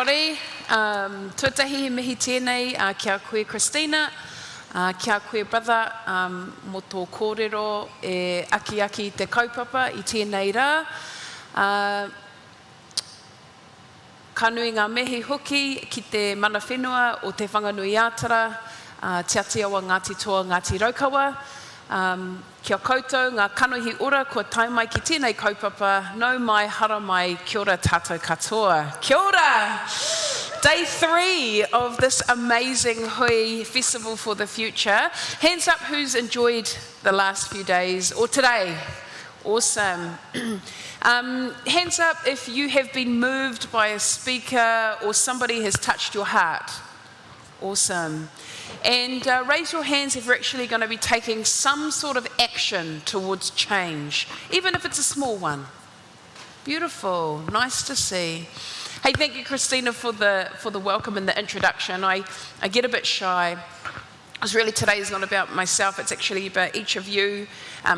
Māori, tuatahi mihi tēnei, kia koe Christina, kia koe brother, mo tō kōrero e aki te kaupapa i tēnei rā. Ka nui ngā mihi hoki ki te mana whenua o te whanganuiatara, Te Aotearoa Ngati Toa Ngati Raukawa. Kia koutou, ngā kanohi ora, kua tai mai ki tēnei kaupapa, nau mai, hara mai, kia ora tātou katoa. Kia ora! Day 3 of this amazing Hui Festival for the Future. Hands up who's enjoyed the last few days, or today. Awesome. Hands up if you have been moved by a speaker or somebody has touched your heart. Awesome. And raise your hands if you're actually going to be taking some sort of action towards change, even if it's a small one. Beautiful, nice to see. Hey, thank you, Christina, for the welcome and the introduction. I get a bit shy. Today is not about myself, it's actually about each of you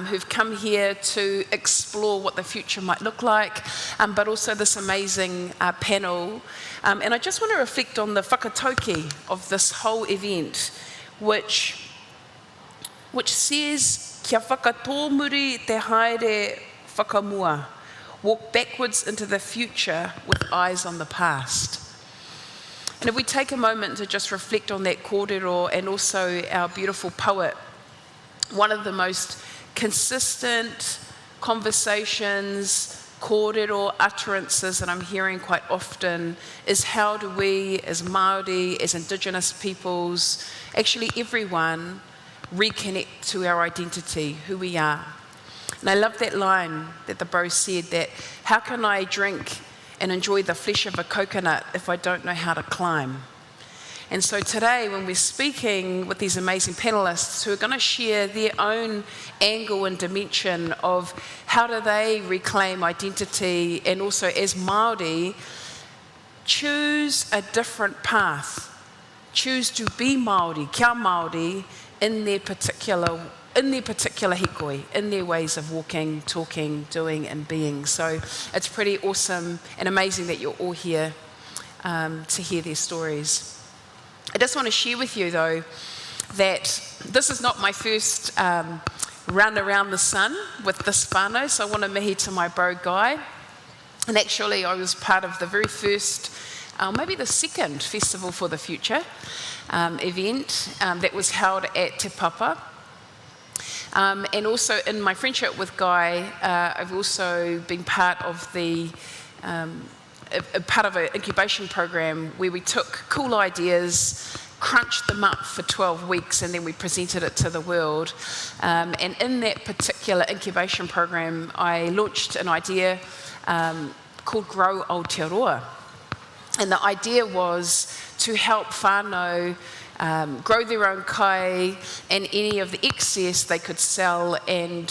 who've come here to explore what the future might look like, but also this amazing panel. And I just want to reflect on the whakatoki of this whole event, which says, kia whakato muri te haere whakamua, walk backwards into the future with eyes on the past. And if we take a moment to just reflect on that kōrero and also our beautiful poet, one of the most consistent conversations, kōrero utterances that I'm hearing quite often is how do we, as Māori, as Indigenous peoples, actually everyone, reconnect to our identity, who we are. And I love that line that the bro said, that how can I drink and enjoy the flesh of a coconut if I don't know how to climb? And so today, when we're speaking with these amazing panellists who are going to share their own angle and dimension of how do they reclaim identity and also as Māori, choose a different path, choose to be Māori, kia Māori, in their particular hikoi, in their ways of walking, talking, doing and being. So it's pretty awesome and amazing that you're all here to hear their stories. I just want to share with you though that this is not my first run around the sun with this whānau, so I want to mihi to my bro Guy. And actually I was part of the very first, maybe the second Festival for the Future event that was held at Te Papa. And also in my friendship with Guy, I've also been part of part of an incubation program where we took cool ideas, crunched them up for 12 weeks, and then we presented it to the world. And in that particular incubation program, I launched an idea called Grow Aotearoa. And the idea was to help whānau grow their own kai, and any of the excess they could sell, and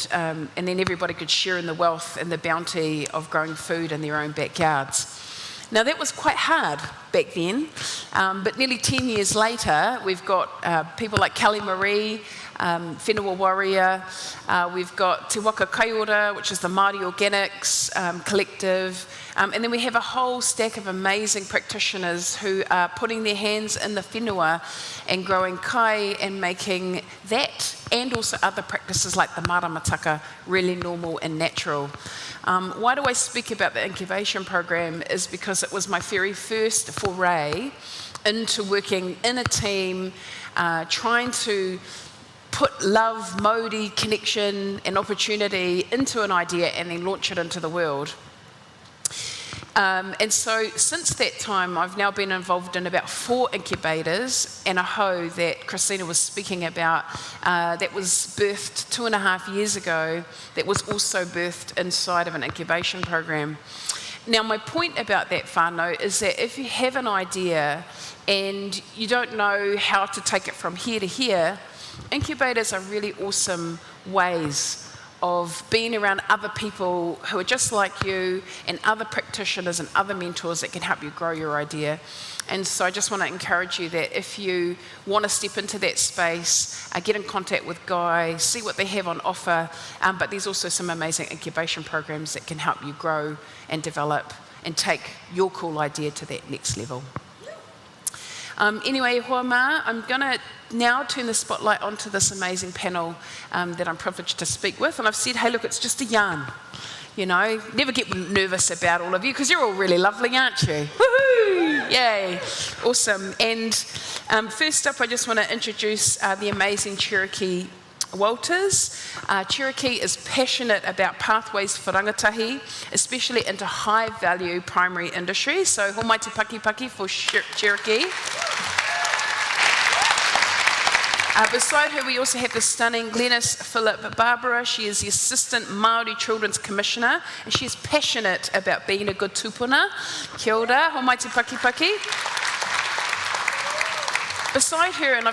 then everybody could share in the wealth and the bounty of growing food in their own backyards. Now that was quite hard back then, but nearly 10 years later, we've got people like Kelly Marie, whenua warrior, we've got Te Waka Kaiora, which is the Māori Organics collective, and then we have a whole stack of amazing practitioners who are putting their hands in the whenua and growing kai and making that and also other practices like the maramataka really normal and natural. Why do I speak about the incubation program is because it was my very first foray into working in a team, trying to put love, Māori, connection and opportunity into an idea and then launch it into the world. And so since that time, I've now been involved in about 4 incubators and a hoe that Christina was speaking about that was birthed 2.5 years ago, that was also birthed inside of an incubation program. Now, my point about that whānau is that if you have an idea and you don't know how to take it from here to here, incubators are really awesome ways of being around other people who are just like you and other practitioners and other mentors that can help you grow your idea. And so I just want to encourage you that if you want to step into that space, get in contact with Guy, see what they have on offer, but there's also some amazing incubation programs that can help you grow and develop and take your cool idea to that next level. Anyway, Hoama, I'm going to now turn the spotlight onto this amazing panel that I'm privileged to speak with. And I've said, hey, look, it's just a yarn. You know, never get nervous about all of you, because you're all really lovely, aren't you? Woohoo! Yay! Awesome. And first up, I just want to introduce the amazing Cherokee Walters. Cherokee is passionate about pathways for rangatahi, especially into high-value primary industry. So, homaiti paki paki for Cherokee. Beside her, we also have the stunning Glenis Philip Barbara. She is the Assistant Māori Children's Commissioner, and she is passionate about being a good tupuna. Kia ora, homaiti paki paki. Beside her, and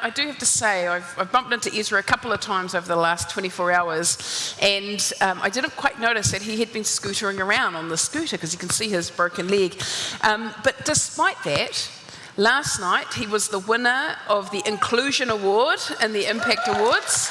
I do have to say, I've bumped into Ezra a couple of times over the last 24 hours, and I didn't quite notice that he had been scootering around on the scooter, because you can see his broken leg. But despite that, last night he was the winner of the Inclusion Award and the Impact Awards.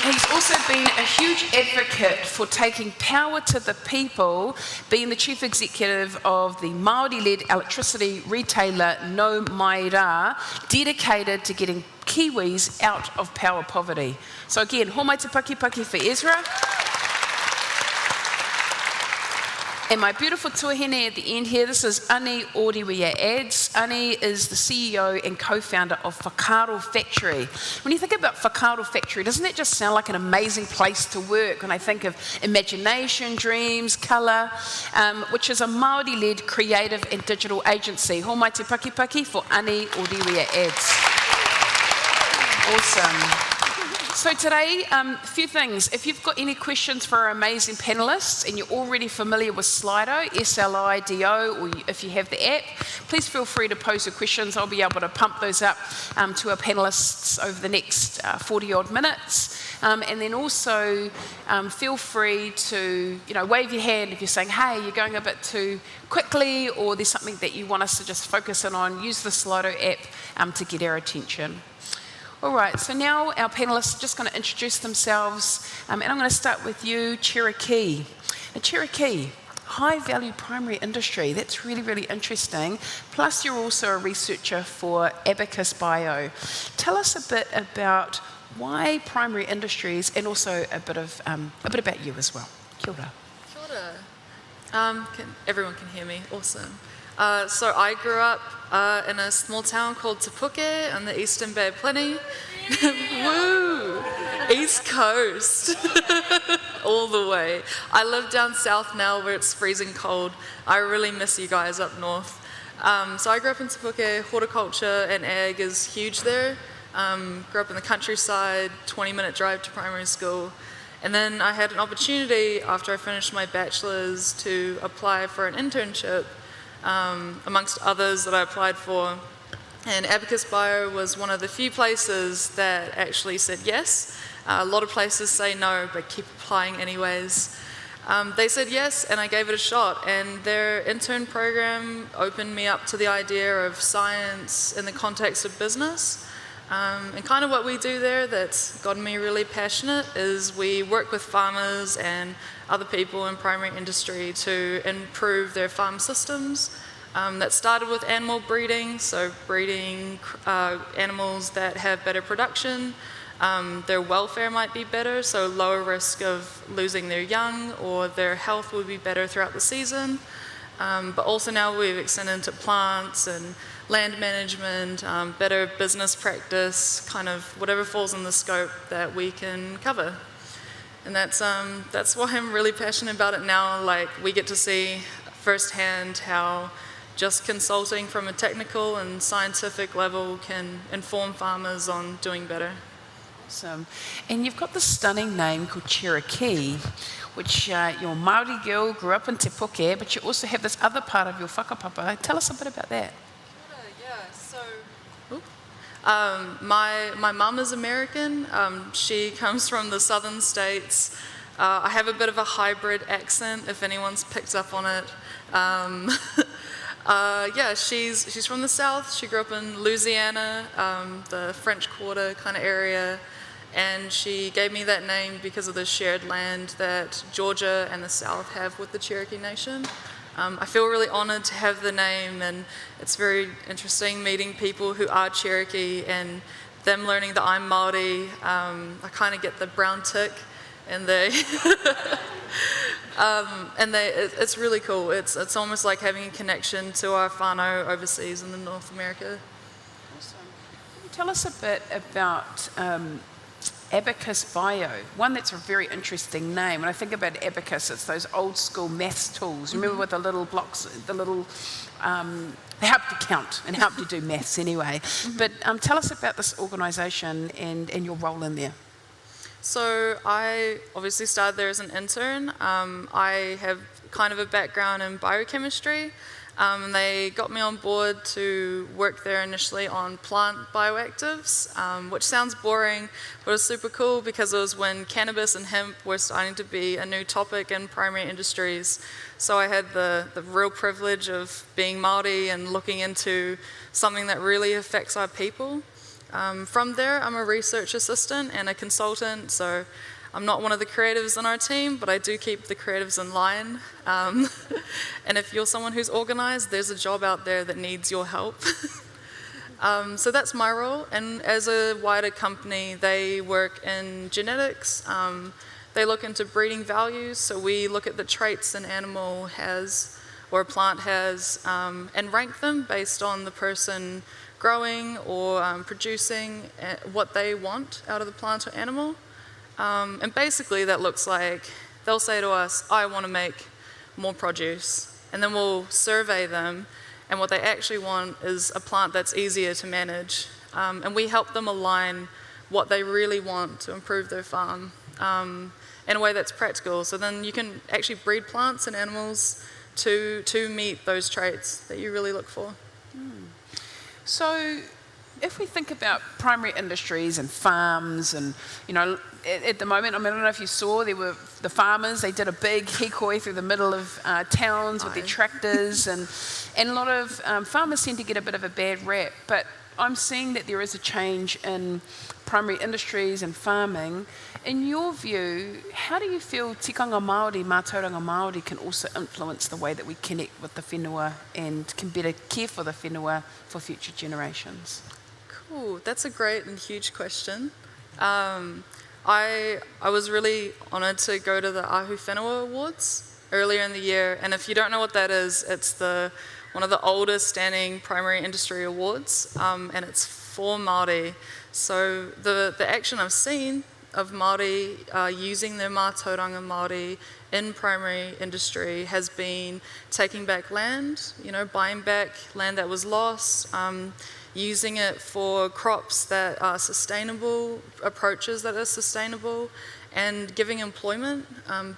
He's also been a huge advocate for taking power to the people, being the chief executive of the Māori-led electricity retailer No Mai Rā, dedicated to getting Kiwis out of power poverty. So again, homaiti paki paki for Ezra. And my beautiful tuahine at the end here, this is Ani Oriwai-Adds. Ani is the CEO and co-founder of Whakato Factory. When you think about Whakato Factory, doesn't that just sound like an amazing place to work? When I think of imagination, dreams, colour, which is a Māori-led creative and digital agency. Homaiti paki paki for Ani Oriwai-Adds. Awesome. So today, a few things. If you've got any questions for our amazing panellists and you're already familiar with Slido, S-L-I-D-O, or if you have the app, please feel free to pose your questions. I'll be able to pump those up to our panellists over the next 40-odd minutes. And then also feel free to wave your hand if you're saying, hey, you're going a bit too quickly, or there's something that you want us to just focus in on. Use the Slido app to get our attention. All right, so now our panellists are just going to introduce themselves, and I'm going to start with you, Cherokee. Now, Cherokee, high-value primary industry, that's really, really interesting. Plus, you're also a researcher for Abacus Bio. Tell us a bit about why primary industries, and also a bit about you as well. Kia ora. Kia ora. Everyone can hear me, awesome. So I grew up in a small town called Te Puke on the Eastern Bay of Plenty. Woo! East Coast. All the way. I live down south now where it's freezing cold. I really miss you guys up north. So I grew up in Te Puke. Horticulture and ag is huge there. Grew up in the countryside, 20-minute drive to primary school. And then I had an opportunity after I finished my bachelor's to apply for an internship, amongst others that I applied for. And Abacus Bio was one of the few places that actually said yes. A lot of places say no, but keep applying anyways. They said yes, and I gave it a shot. And their intern program opened me up to the idea of science in the context of business. And kind of what we do there that's gotten me really passionate is we work with farmers and other people in primary industry to improve their farm systems. That started with animal breeding, so breeding animals that have better production. Their welfare might be better, so lower risk of losing their young, or their health would be better throughout the season. But also now we've extended into plants and land management, better business practice, kind of whatever falls in the scope that we can cover. And that's why I'm really passionate about it now. Like, we get to see firsthand how just consulting from a technical and scientific level can inform farmers on doing better. Awesome. And you've got this stunning name called Cherokee, which you're a Māori girl, grew up in Te Puke, but you also have this other part of your whakapapa. Tell us a bit about that. My mum is American. She comes from the southern states. I have a bit of a hybrid accent, if anyone's picked up on it. She's from the south. She grew up in Louisiana, the French Quarter kind of area. and she gave me that name because of the shared land that Georgia and the South have with the Cherokee Nation. I feel really honoured to have the name, and it's very interesting meeting people who are Cherokee and them learning that I'm Māori. I kind of get the brown tick, and it's really cool. It's almost like having a connection to our whānau overseas in the North America. Awesome. Can you tell us a bit about Abacus Bio? One that's a very interesting name. When I think about Abacus, it's those old school maths tools. Remember with the little blocks, they help you count and help you do maths anyway. But tell us about this organisation and your role in there. So I obviously started there as an intern. I have kind of a background in biochemistry. They got me on board to work there initially on plant bioactives, which sounds boring, but it was super cool because it was when cannabis and hemp were starting to be a new topic in primary industries. So I had the real privilege of being Māori and looking into something that really affects our people. From there, I'm a research assistant and a consultant, so I'm not one of the creatives on our team, but I do keep the creatives in line. And if you're someone who's organised, there's a job out there that needs your help. So that's my role. And as a wider company, they work in genetics. They look into breeding values. So we look at the traits an animal has or a plant has and rank them based on the person growing or producing what they want out of the plant or animal. And basically that looks like they'll say to us, I want to make more produce. And then we'll survey them, and what they actually want is a plant that's easier to manage. And we help them align what they really want to improve their farm in a way that's practical. So then you can actually breed plants and animals to meet those traits that you really look for. So if we think about primary industries and farms and, at the moment, I don't know if you saw, there were the farmers, they did a big hikoi through the middle of towns with their tractors and a lot of farmers tend to get a bit of a bad rap, but I'm seeing that there is a change in primary industries and farming. In your view, how do you feel tikanga Māori, mātauranga Māori can also influence the way that we connect with the whenua and can better care for the whenua for future generations? Cool, that's a great and huge question. I was really honoured to go to the Ahu Whenua Awards earlier in the year, and if you don't know what that is, it's one of the oldest standing primary industry awards, and it's for Māori. So the action I've seen of Māori using their mātauranga Māori in primary industry has been taking back land, buying back land that was lost, using it for crops that are sustainable, approaches that are sustainable, and giving employment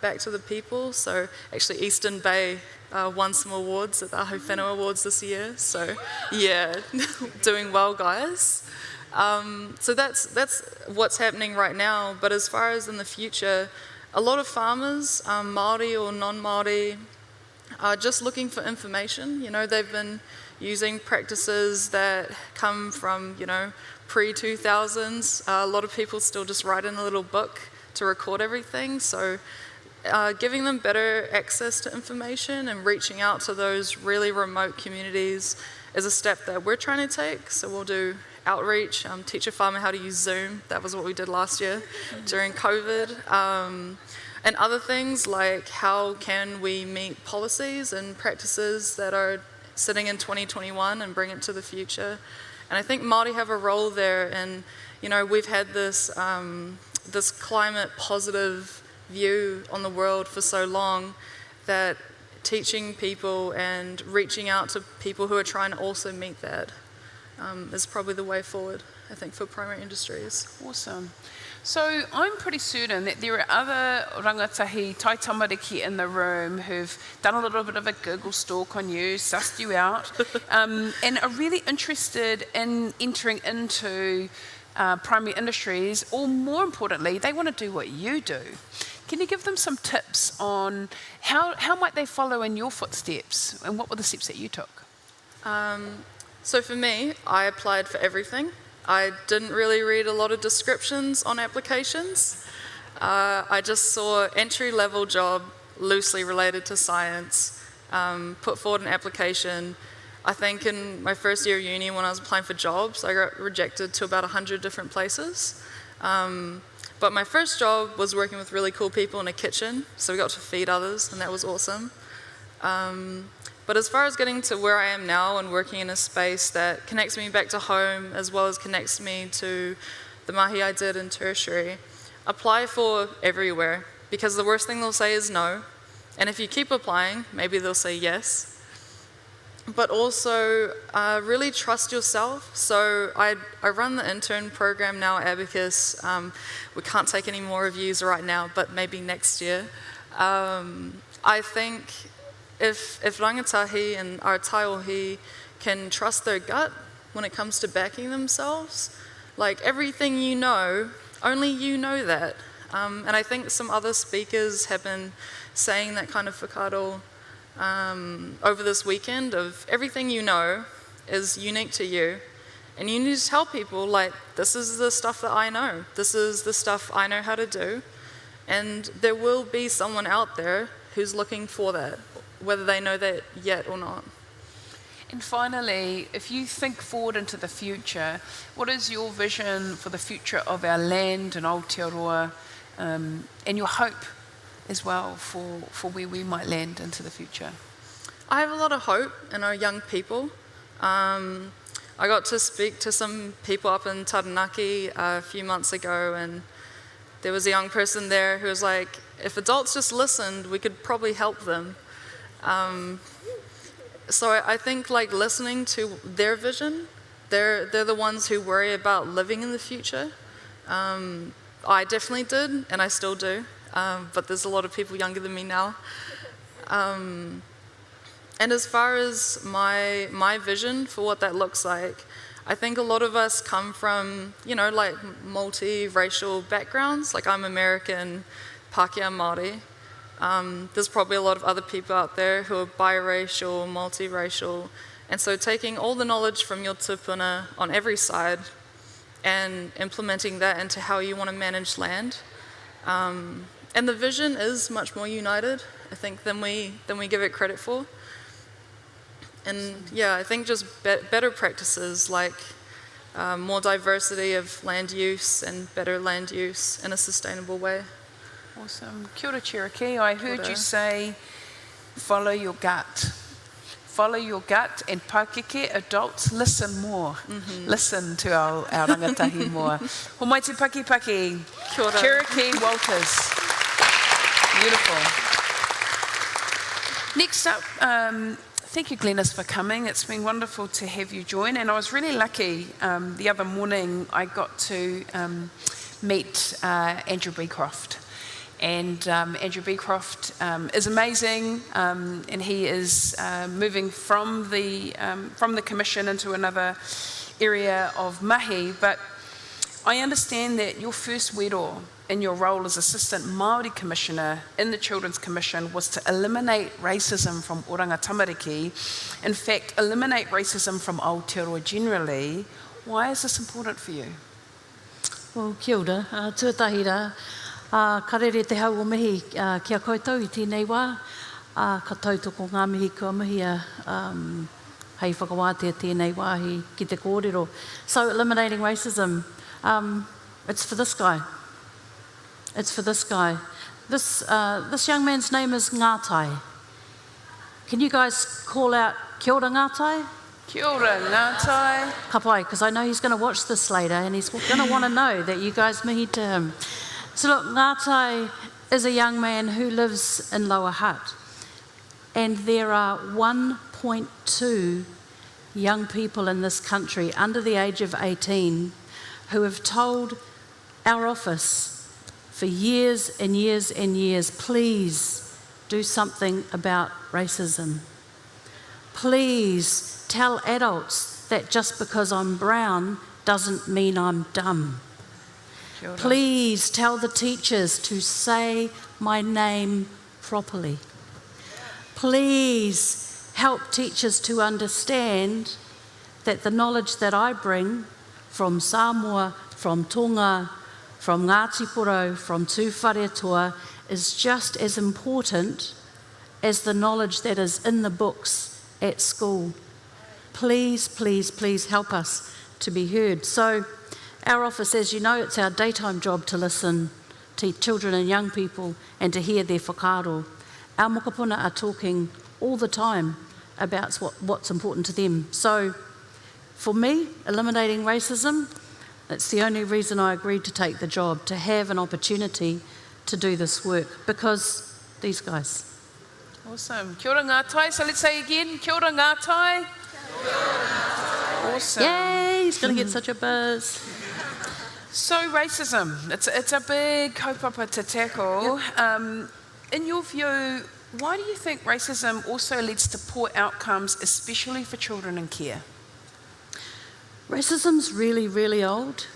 back to the people. So actually Eastern Bay won some awards at the Ahu Whenua Awards this year. So yeah, doing well, guys. So that's what's happening right now. But as far as in the future, a lot of farmers, Māori or non-Māori, are just looking for information. They've been using practices that come from, pre-2000s. A lot of people still just write in a little book to record everything. So giving them better access to information and reaching out to those really remote communities is a step that we're trying to take. So we'll do outreach, teach a farmer how to use Zoom. That was what we did last year during COVID. And other things like how can we meet policies and practices that are sitting in 2021 and bring it to the future. And I think Māori have a role there, and we've had this this climate positive view on the world for so long that teaching people and reaching out to people who are trying to also meet that is probably the way forward, I think, for primary industries. Awesome. So I'm pretty certain that there are other rangatahi tai tamariki in the room who've done a little bit of a Google stalk on you, sussed you out, and are really interested in entering into primary industries, or more importantly, they want to do what you do. Can you give them some tips on how might they follow in your footsteps, and what were the steps that you took? So for me, I applied for everything. I didn't really read a lot of descriptions on applications. I just saw entry-level job loosely related to science, put forward an application. I think in my first year of uni when I was applying for jobs, I got rejected to about 100 different places. But my first job was working with really cool people in a kitchen, so we got to feed others, and that was awesome. But as far as getting to where I am now and working in a space that connects me back to home as well as connects me to the mahi I did in tertiary, apply for everywhere, because the worst thing they'll say is no. And if you keep applying, maybe they'll say yes. But also really trust yourself. So I run the intern program now at Abacus. We can't take any more reviews right now, but maybe next year. I think if rangatahi and our taiwohi can trust their gut when it comes to backing themselves, like everything you know, only you know that. And I think some other speakers have been saying that kind of whakato over this weekend of everything you know is unique to you. And you need to tell people, like, this is the stuff that I know. This is the stuff I know how to do. And there will be someone out there who's looking for that, whether they know that yet or not. And finally, if you think forward into the future, what is your vision for the future of our land and Aotearoa, and your hope as well for where we might land into the future? I have a lot of hope in our young people. I got to speak to some people up in Taranaki a few months ago, and there was a young person there who was like, if adults just listened, we could probably help them. So I think like listening to their vision, they're the ones who worry about living in the future. I definitely did, and I still do, but there's a lot of people younger than me now. And as far as my vision for what that looks like, I think a lot of us come from, like multi-racial backgrounds. Like I'm American, Pākehā Māori. There's probably a lot of other people out there who are biracial, multiracial. And so taking all the knowledge from your tupuna on every side and implementing that into how you want to manage land. And the vision is much more united, I think, than we give it credit for. And yeah, I think just better practices like more diversity of land use and better land use in a sustainable way. Awesome. Kia ora, Cherokee. I heard you say, follow your gut. Follow your gut, and Pākeke adults, listen more. Mm-hmm. Listen to our rangatahi more. Ho mai te paki. Kia ora. Cherokee Walters. Beautiful. Next up, thank you, Glenis, for coming. It's been wonderful to have you join. And I was really lucky. The other morning, I got to meet Andrew Bcroft. And Andrew Bcroft is amazing, and he is moving from the commission into another area of mahi. But I understand that your first wero in your role as Assistant Māori Commissioner in the Children's Commission was to eliminate racism from Oranga Tamariki. In fact, eliminate racism from Aotearoa generally. Why is this important for you? Well, kia ora, tuatahi rā. Ka rere te hau o mihi kia koutou I tēnei wā. Ka tautoko ngā mihi kua mihi hei whakawātea tēnei wāhi ki te kōrero. So eliminating racism, it's for this guy. It's for this guy. This young man's name is Ngātai. Can you guys call out kia ora Ngātai? Kia ora Ngātai. Ka pai, because I know he's going to watch this later and he's going to want to know that you guys mihi to him. So look, Ngātai is a young man who lives in Lower Hutt, and there are 1.2 young people in this country under the age of 18 who have told our office for years and years and years, please do something about racism. Please tell adults that just because I'm brown doesn't mean I'm dumb. Please tell the teachers to say my name properly. Please help teachers to understand that the knowledge that I bring from Samoa, from Tonga, from Ngati Porou, from Tūwharetoa is just as important as the knowledge that is in the books at school. Please, please, please help us to be heard. So our office, as you know, it's our daytime job to listen to children and young people and to hear their whakato. Our mokopuna are talking all the time about what's important to them. So for me, eliminating racism, it's the only reason I agreed to take the job, to have an opportunity to do this work, because these guys. Awesome. Kia ora ngātai. So let's say again, kia ora ngātai. Awesome. Yay, he's going to get such a buzz. So racism, it's a big kaupapa to tackle. Yep. In your view, why do you think racism also leads to poor outcomes, especially for children in care? Racism's really, really old.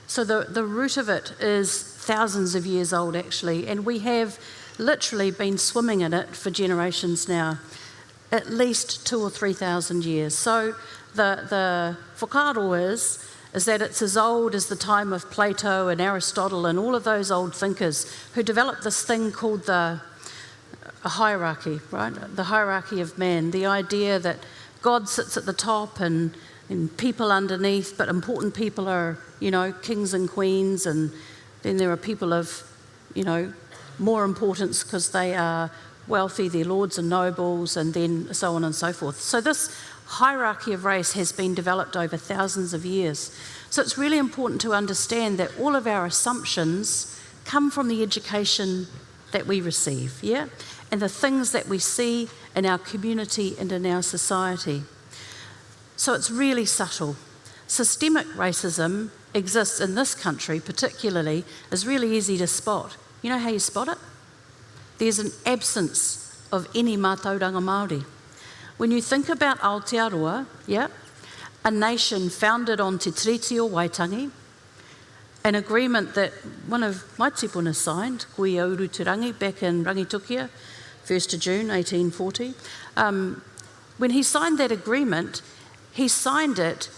So the root of it is thousands of years old, actually, and we have literally been swimming in it for generations now, at least 2,000 or 3,000 years. So the whakato is that it's as old as the time of Plato and Aristotle and all of those old thinkers who developed this thing called a hierarchy, right? The hierarchy of man, the idea that God sits at the top and people underneath, but important people are, kings and queens, and then there are people of, more importance because they are wealthy, they're lords and nobles, and then so on and so forth. So this hierarchy of race has been developed over thousands of years. So it's really important to understand that all of our assumptions come from the education that we receive, yeah? And the things that we see in our community and in our society. So it's really subtle. Systemic racism exists in this country particularly, is really easy to spot. You know how you spot it? There's an absence of any mātauranga Māori. When you think about Aotearoa, yeah, a nation founded on Te Tiriti or Waitangi, an agreement that one of my tipuna signed, Koe Auru Turangi, back in Rangitukia, 1st of June 1840. When he signed that agreement, he signed it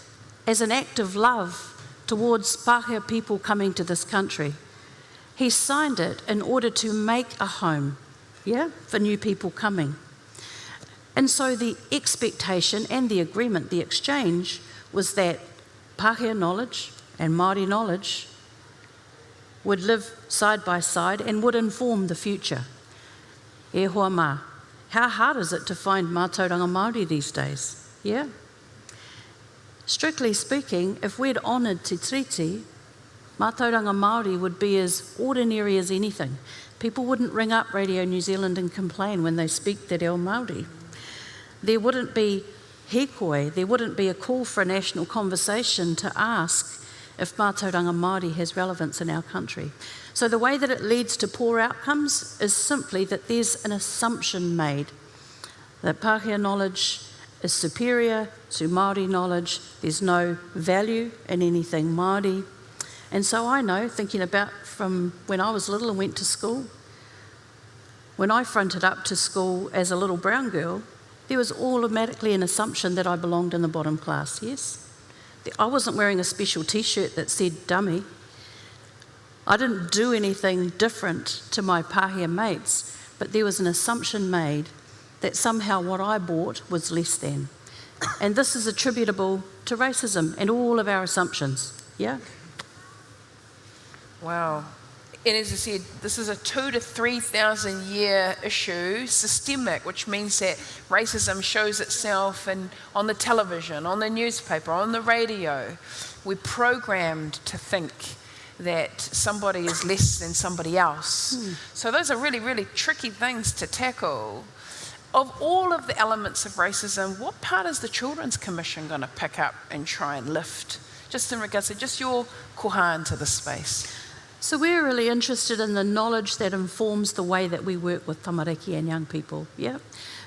as an act of love towards Pākehā people coming to this country. He signed it in order to make a home, yeah, for new people coming. And so the expectation and the agreement, the exchange, was that Pākehā knowledge and Māori knowledge would live side by side and would inform the future. E hoa mā. How hard is it to find mātauranga Māori these days? Yeah? Strictly speaking, if we'd honoured Te Tiriti, mātauranga Māori would be as ordinary as anything. People wouldn't ring up Radio New Zealand and complain when they speak te reo Māori. There wouldn't be hekoi, there wouldn't be a call for a national conversation to ask if mātauranga Māori has relevance in our country. So the way that it leads to poor outcomes is simply that there's an assumption made that Pākehā knowledge is superior to Māori knowledge. There's no value in anything Māori. And so I know, thinking about from when I was little and went to school, when I fronted up to school as a little brown girl, there was automatically an assumption that I belonged in the bottom class, yes? I wasn't wearing a special t-shirt that said dummy. I didn't do anything different to my Pākehā mates, but there was an assumption made that somehow what I bought was less than. And this is attributable to racism and all of our assumptions, yeah? Wow. And as I said, this is a 2,000 to 3,000 year issue, systemic, which means that racism shows itself on the television, on the newspaper, on the radio. We're programmed to think that somebody is less than somebody else. So those are really, really tricky things to tackle. Of all of the elements of racism, what part is the Children's Commission going to pick up and try and lift? Just in regards to just your koha into the space. So we're really interested in the knowledge that informs the way that we work with tamariki and young people, yeah?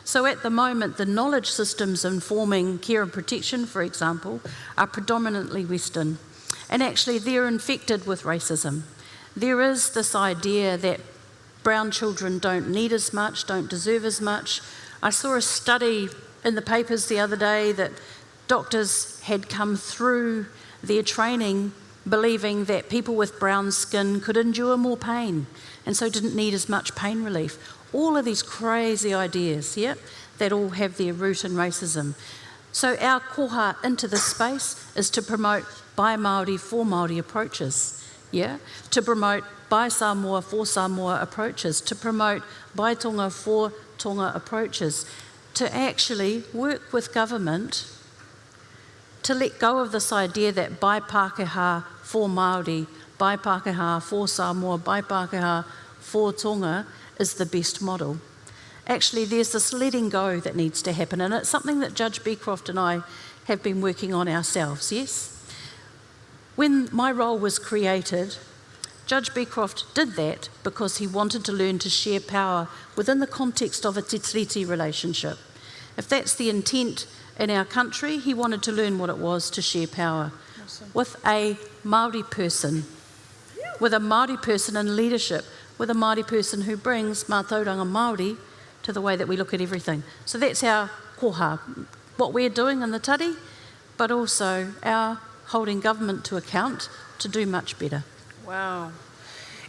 So at the moment, the knowledge systems informing care and protection, for example, are predominantly Western. And actually, they're infected with racism. There is this idea that brown children don't need as much, don't deserve as much. I saw a study in the papers the other day that doctors had come through their training believing that people with brown skin could endure more pain and so didn't need as much pain relief. All of these crazy ideas, yeah, that all have their root in racism. So our koha into this space is to promote by Māori for Māori approaches, yeah, to promote by Samoa for Samoa approaches, to promote by Tonga for Tonga approaches, to actually work with government to let go of this idea that by Pākehā for Māori, by Pākehā for Samoa, by Pākehā for Tonga is the best model. Actually, there's this letting go that needs to happen, and it's something that Judge Bcroft and I have been working on ourselves, yes? When my role was created, Judge Bcroft did that because he wanted to learn to share power within the context of a Te Tiriti relationship. If that's the intent in our country, he wanted to learn what it was to share power with a Māori person, with a Māori person in leadership, with a Māori person who brings mātauranga Māori to the way that we look at everything. So that's our koha, what we're doing in the tari, but also our holding government to account to do much better. Wow.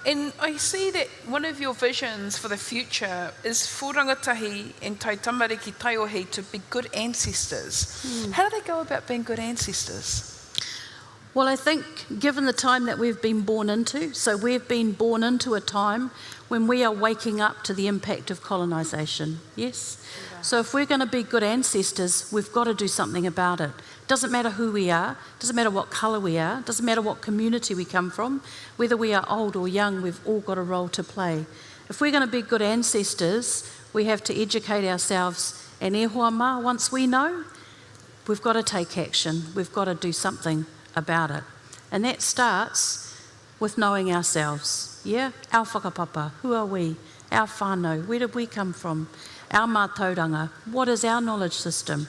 And I see that one of your visions for the future is for rangatahi and tai tamariki taiohi to be good ancestors. How do they go about being good ancestors? Well, I think given the time that we've been born into, so we've been born into a time when we are waking up to the impact of colonisation, yes? So if we're going to be good ancestors, we've got to do something about it. Doesn't matter who we are, doesn't matter what colour we are, doesn't matter what community we come from, whether we are old or young, we've all got a role to play. If we're going to be good ancestors, we have to educate ourselves, and e hoa mā, once we know, we've got to take action, we've got to do something about it. And that starts with knowing ourselves, yeah? Our whakapapa, who are we? Our whānau, where did we come from? Our mātauranga, what is our knowledge system?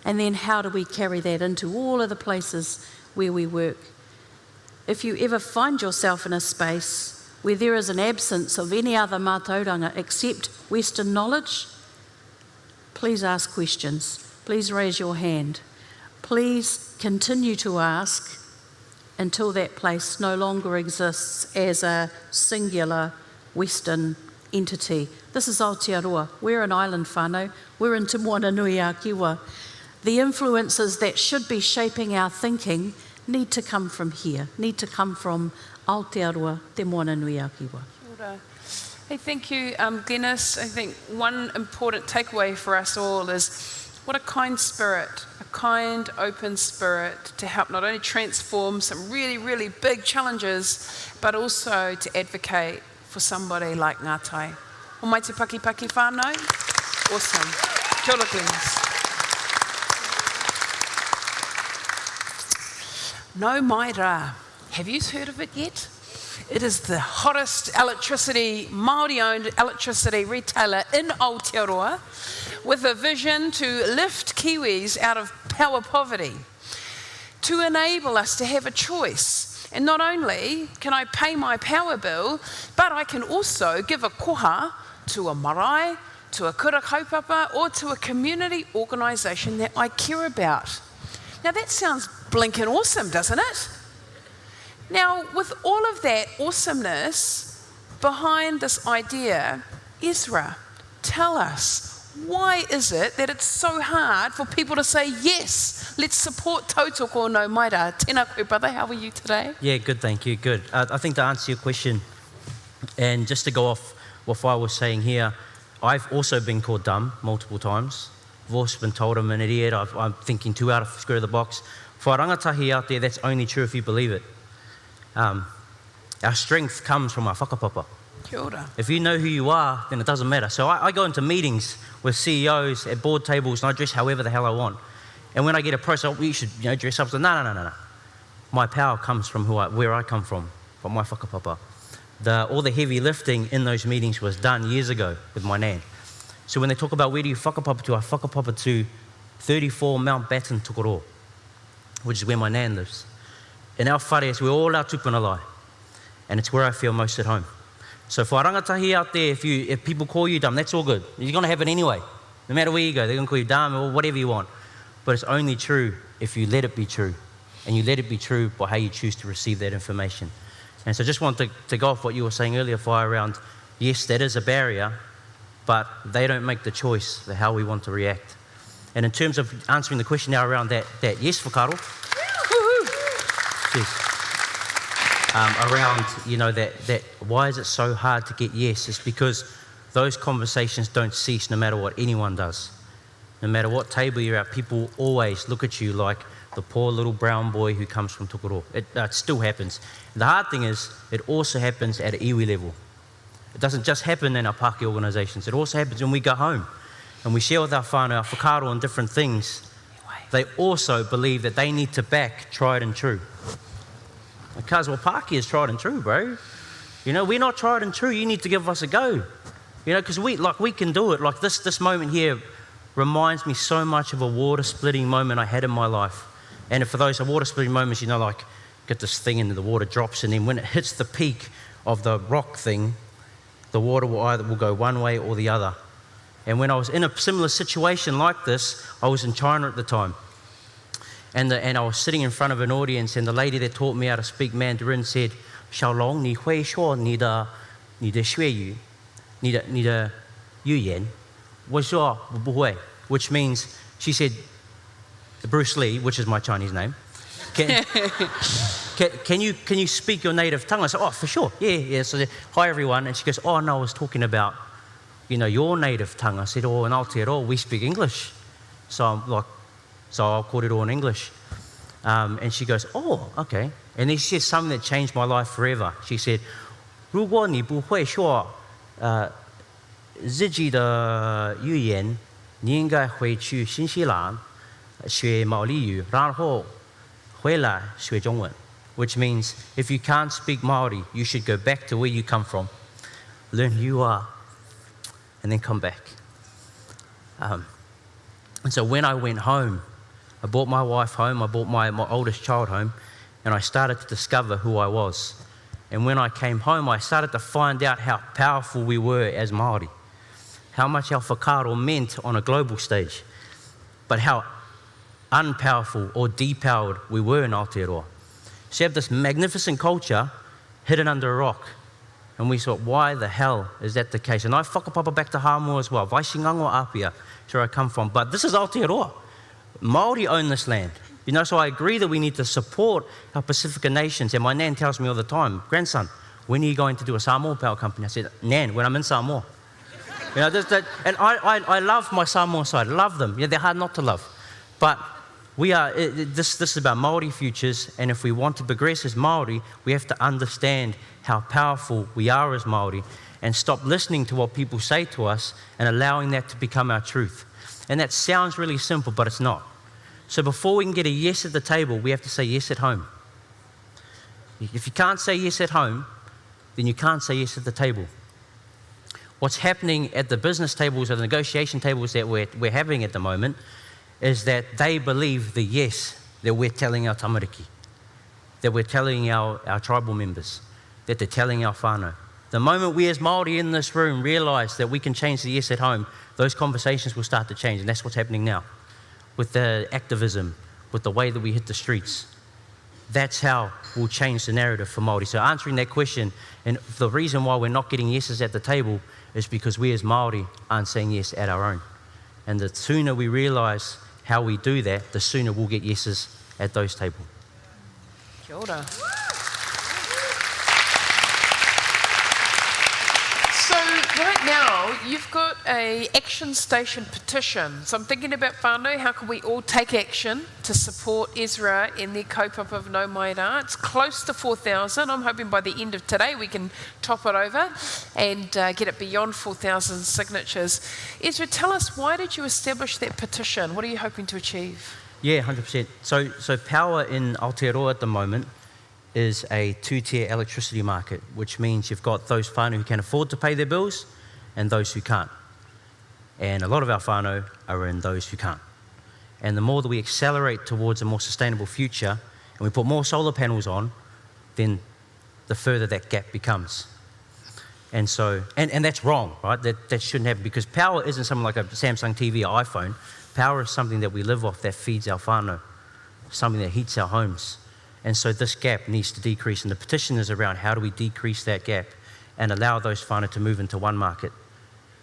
And then how do we carry that into all of the places where we work? If you ever find yourself in a space where there is an absence of any other mātauranga except Western knowledge, please ask questions. Please raise your hand. Please continue to ask until that place no longer exists as a singular Western entity. This is Aotearoa. We're an island whānau. We're in Te Moana Nui a Kiwa. The influences that should be shaping our thinking need to come from here, need to come from Aotearoa, Te Moana Nui a Kiwa. Hey, thank you, Glenis. I think one important takeaway for us all is what a kind spirit, a kind, open spirit to help not only transform some really, really big challenges, but also to advocate for somebody like Ngātai. O mai te paki whānau. Awesome. Kia ora, Glenis. No mai rā. Have you heard of it yet? It is the hottest electricity, Māori-owned electricity retailer in Aotearoa, with a vision to lift Kiwis out of power poverty, to enable us to have a choice. And not only can I pay my power bill, but I can also give a koha to a marae, to a kura kaupapa, or to a community organisation that I care about. Now that sounds blinking awesome, doesn't it? Now, with all of that awesomeness behind this idea, Ezra, tell us, why is it that it's so hard for people to say, yes, let's support tautoko no maira? Tēnā koe, brother, how are you today? Yeah, good, thank you, good. I think to answer your question, and just to go off what I was saying here, I've also been called dumb multiple times. I've also been told I'm an idiot. I'm thinking too out of square of the box. For a rangatahi out there, that's only true if you believe it. Our strength comes from our whakapapa. Kia ora. If you know who you are, then it doesn't matter. So I go into meetings with CEOs at board tables and I dress however the hell I want. And when I get approached, oh, you should dress up. So no. My power comes from where I come from my whakapapa. All the heavy lifting in those meetings was done years ago with my nan. So when they talk about where do you whakapapa to, I whakapapa to 34 Mountbatten Tokoro, which is where my nan lives. In our whareas, we're all our tupuna. And it's where I feel most at home. So for a rangatahi out there, if people call you dumb, that's all good. You're going to have it anyway. No matter where you go, they're going to call you dumb or whatever you want. But it's only true if you let it be true. and you let it be true by how you choose to receive that information. And so I just want to go off what you were saying earlier, Whai, around, yes, that is a barrier, but they don't make the choice for how we want to react. And in terms of answering the question now around that yes, whakato, around, you know, that why is it so hard to get yes? It's because those conversations don't cease no matter what anyone does. No matter what table you're at, people always look at you like the poor little brown boy who comes from Tokoro. It still happens. The hard thing is, it also happens at an iwi level. It doesn't just happen in our Pākehā organisations. It also happens when we go home and we share with our whānau, our whakato on different things. They also believe that they need to back tried and true. Because, well, Pākehā is tried and true, bro. You know, we're not tried and true. You need to give us a go. You know, because we can do it. Like this moment here reminds me so much of a water splitting moment I had in my life. And for those water splitting moments, you know, like get this thing and the water drops, and then when it hits the peak of the rock thing, the water will go one way or the other. And when I was in a similar situation like this, I was in China at the time. And I was sitting in front of an audience, and the lady that taught me how to speak Mandarin said, "Xiaolong, 你会说你的粤语，你的语言？"我说我不会, which means, she said, Bruce Lee, which is my Chinese name, can you speak your native tongue? I said, "Oh, for sure, yeah." So I said, "Hi everyone," and she goes, "Oh no, I was talking about, you know, your native tongue." I said, "Oh, in Aotearoa we speak English." So I'm like, so I'll call it all in English. And she goes, "Oh, okay." And then she said something that changed my life forever. She said, 如果你不会说自己的语言，你应该回去新西兰学毛利语，然后回来学中文. Which means, if you can't speak Māori, you should go back to where you come from, learn who you are, and then come back. And so when I went home, I brought my wife home, I brought my oldest child home, and I started to discover who I was. And when I came home, I started to find out how powerful we were as Māori, how much our whakaaro meant on a global stage, but how unpowerful or depowered we were in Aotearoa. So you have this magnificent culture hidden under a rock. And we thought, why the hell is that the case? And I whakapapa back to Hāmoa as well. Vaishingango Apia, where I come from. But this is Aotearoa. Māori own this land. You know, so I agree that we need to support our Pacifica nations. And my nan tells me all the time, "Grandson, when are you going to do a Samoa power company?" I said, "Nan, when I'm in Samoa." You know, and I love my Samoa side. I love them. Yeah, they're hard not to love. But this is about Māori futures, and if we want to progress as Māori, we have to understand how powerful we are as Māori and stop listening to what people say to us and allowing that to become our truth. And that sounds really simple, but it's not. So before we can get a yes at the table, we have to say yes at home. If you can't say yes at home, then you can't say yes at the table. What's happening at the business tables or the negotiation tables that we're having at the moment is that they believe the yes that we're telling our tamariki, that we're telling our tribal members, that they're telling our whānau. The moment we as Māori in this room realise that we can change the yes at home, those conversations will start to change, and that's what's happening now. With the activism, with the way that we hit the streets. That's how we'll change the narrative for Māori. So answering that question, and the reason why we're not getting yeses at the table is because we as Māori aren't saying yes at our own. And the sooner we realise how we do that, the sooner we'll get yeses at those tables. Kia ora. So right now, you've got a action station petition. So I'm thinking about whānau, how can we all take action to support Ezra in their kaupapa of no mai rā? It's close to 4,000. I'm hoping by the end of today we can top it over and get it beyond 4,000 signatures. Ezra, tell us, why did you establish that petition? What are you hoping to achieve? Yeah, 100%. So power in Aotearoa at the moment is a two-tier electricity market, which means you've got those whānau who can afford to pay their bills and those who can't. And a lot of our whānau are in those who can't. And the more that we accelerate towards a more sustainable future and we put more solar panels on, then the further that gap becomes. And so, and that's wrong, right? That shouldn't happen, because power isn't something like a Samsung TV or iPhone. Power is something that we live off that feeds our whānau. something that heats our homes. And so this gap needs to decrease, and the petition is around how do we decrease that gap and allow those whānau to move into one market.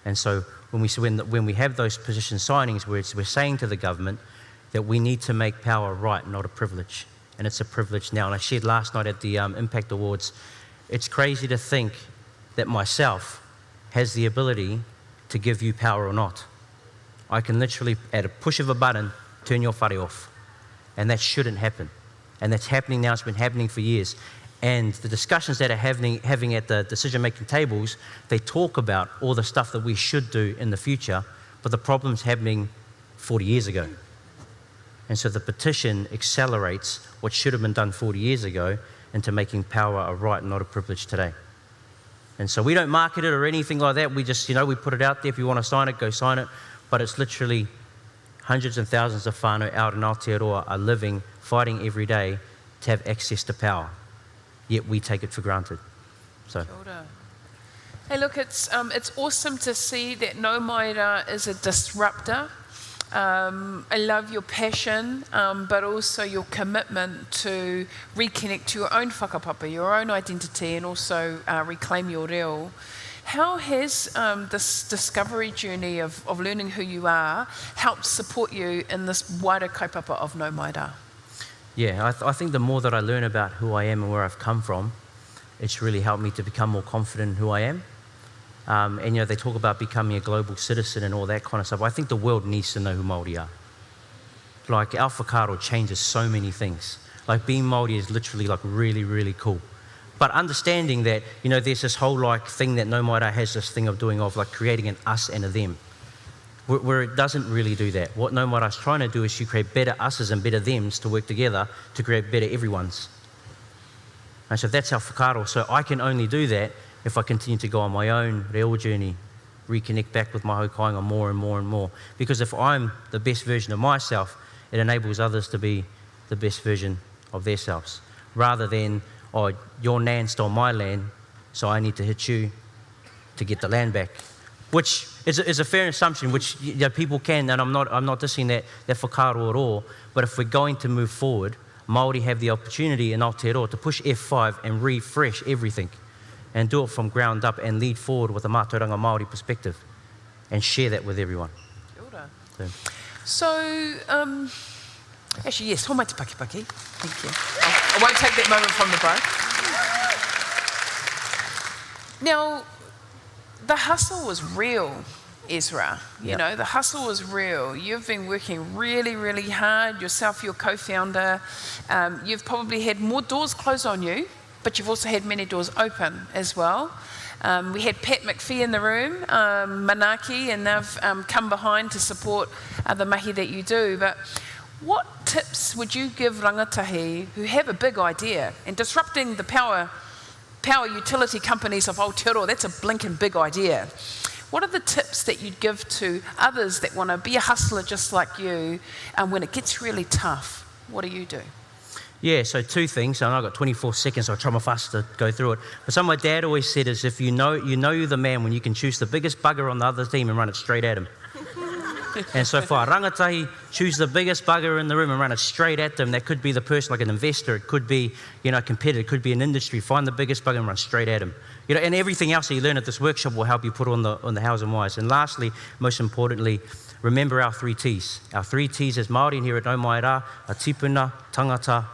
And so when we have those petition signings, we're saying to the government that we need to make power right, not a privilege. And it's a privilege now. And I shared last night at the Impact Awards, it's crazy to think that myself has the ability to give you power or not. I can literally, at a push of a button, turn your whare off. And that shouldn't happen. And that's happening now. It's been happening for years. And the discussions that are having at the decision-making tables, they talk about all the stuff that we should do in the future, but the problem's happening 40 years ago. And so the petition accelerates what should have been done 40 years ago into making power a right and not a privilege today. And so we don't market it or anything like that. We just, we put it out there. If you want to sign it, go sign it. But it's literally hundreds and thousands of whānau out in Aotearoa are living, fighting every day to have access to power. Yet we take it for granted. So. Kia ora. Hey, look, it's awesome to see that No Maira is a disruptor. I love your passion, but also your commitment to reconnect to your own whakapapa, your own identity, and also reclaim your reo. How has this discovery journey of learning who you are helped support you in this wider kaupapa of No Maira? Yeah, I think the more that I learn about who I am and where I've come from, it's really helped me to become more confident in who I am. And they talk about becoming a global citizen and all that kind of stuff. I think the world needs to know who Māori are. Like, our whakato changes so many things. Like, being Māori is literally like really, really cool. But understanding that, there's this whole thing that No Maira has this thing of doing of creating an us and a them. Where it doesn't really do that. What No Maira is trying to do is to create better us's and better thems to work together to create better everyone's. And so that's our whakato. So I can only do that if I continue to go on my own reo journey, reconnect back with my haukainga more and more and more. Because if I'm the best version of myself, it enables others to be the best version of themselves. Rather than, your nan stole my land, so I need to hit you to get the land back. Which is a fair assumption, which people can, and I'm not dissing that whakaaro at all, but if we're going to move forward, Māori have the opportunity in Aotearoa to push F5 and refresh everything and do it from ground up and lead forward with a mātauranga Māori perspective and share that with everyone. Kia ora. So, actually, yes, homaiti paki. Thank you. I won't take that moment from the bro. Now, the hustle was real, Ezra. You know, the hustle was real. You've been working really, really hard. Yourself, your co-founder. You've probably had more doors closed on you, but you've also had many doors open as well. We had Pat McPhee in the room, Manaki, and they've come behind to support the mahi that you do. But what tips would you give rangatahi who have a big idea and disrupting the power utility companies of Aotearoa? That's a blinking big idea. What are the tips that you'd give to others that want to be a hustler just like you, and when it gets really tough, what do you do? Yeah, so two things, and I've got 24 seconds, so I'll try my fast to go through it. But something my dad always said is, if you know you're the man when you can choose the biggest bugger on the other team and run it straight at him. And so for a rangatahi, choose the biggest bugger in the room and run it straight at them. That could be the person, like an investor, it could be, a competitor, it could be an industry. Find the biggest bugger and run straight at him. And everything else that you learn at this workshop will help you put on the hows and whys. And lastly, most importantly, remember our 3 T's. Our 3 T's as Māori here at No Maira are tipuna, tangata,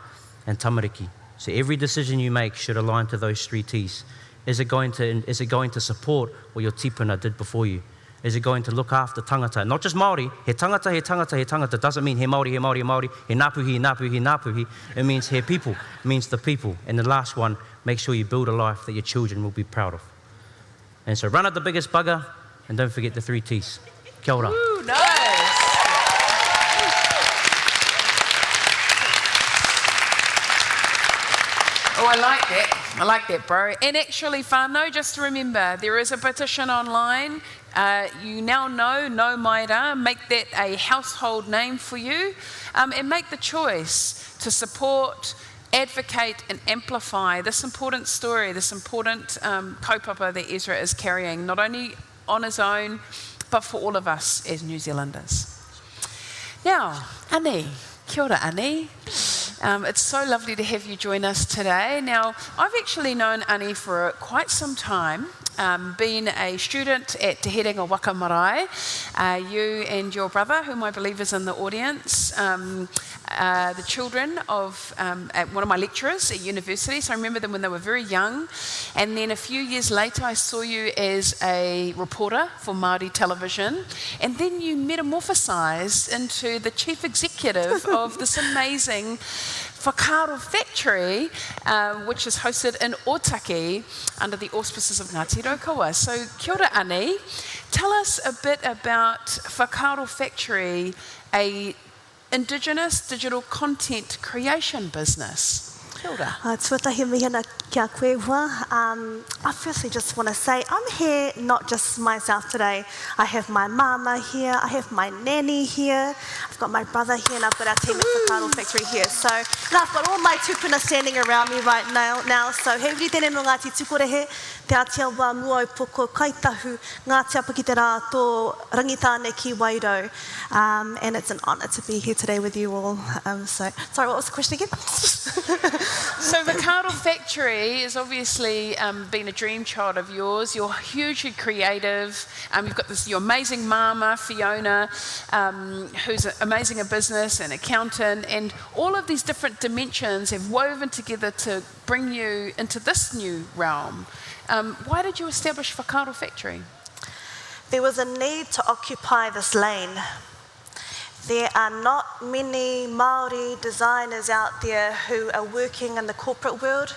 and tamariki. So every decision you make should align to those 3 T's. Is it going to support what your tipuna did before you? Is it going to look after tangata? Not just Māori. He tangata, he tangata, he tangata. Doesn't mean he Māori, he Māori, he Māori. He ngāpuhi, he ngāpuhi, he ngāpuhi. It means he people. It means the people. And the last one, make sure you build a life that your children will be proud of. And so run at the biggest bugger, and don't forget the 3 T's. Kia ora. Ooh, nice. Oh, I like that, bro. And actually, whānau, just to remember, there is a petition online. You now know No Maira. Make that a household name for you, and make the choice to support, advocate, and amplify this important story, this important kaupapa that Ezra is carrying, not only on his own, but for all of us as New Zealanders. Now, Annie, Kia ora, Ani. It's so lovely to have you join us today. Now, I've actually known Ani for quite some time. Being a student at Te Herenga Waka Marae, you and your brother, whom I believe is in the audience, the children of one of my lecturers at university, so I remember them when they were very young. And then a few years later I saw you as a reporter for Māori television, and then you metamorphosised into the chief executive of this amazing whakato factory, which is hosted in Otaki under the auspices of Ngati Porou. So kia ora, Ani. Tell us a bit about whakato factory, a Indigenous digital content creation business. Kia ora. Tuatahi mihana kia koe hoa. I firstly just want to say I'm here not just myself today. I have my mama here, I have my nanny here, I've got my brother here, and I've got our team at Whakato Factory here. So, and I've got all my tupuna standing around me right now. So, he rite tēnei no Ngāti tukorehe, te Aotearoa mua o poko kaitahu, Ngāti apa ki te rā tō rangitāne ki wairau. And it's an honour to be here today with you all. Sorry, what was the question again? So Whakato Factory has obviously been a dream child of yours. You're hugely creative. You've got your amazing mama, Fiona, who's amazing at business and accountant, and all of these different dimensions have woven together to bring you into this new realm. Why did you establish Whakato Factory? There was a need to occupy this lane. There are not many Māori designers out there who are working in the corporate world,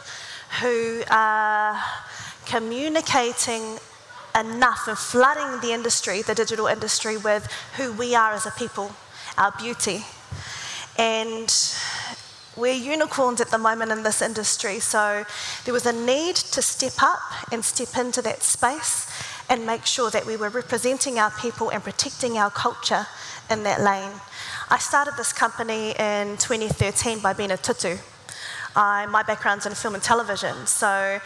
who are communicating enough and flooding the industry, the digital industry, with who we are as a people, our beauty. And we're unicorns at the moment in this industry, so there was a need to step up and step into that space and make sure that we were representing our people and protecting our culture in that lane. I started this company in 2013 by being a tutu. My background's in film and television, so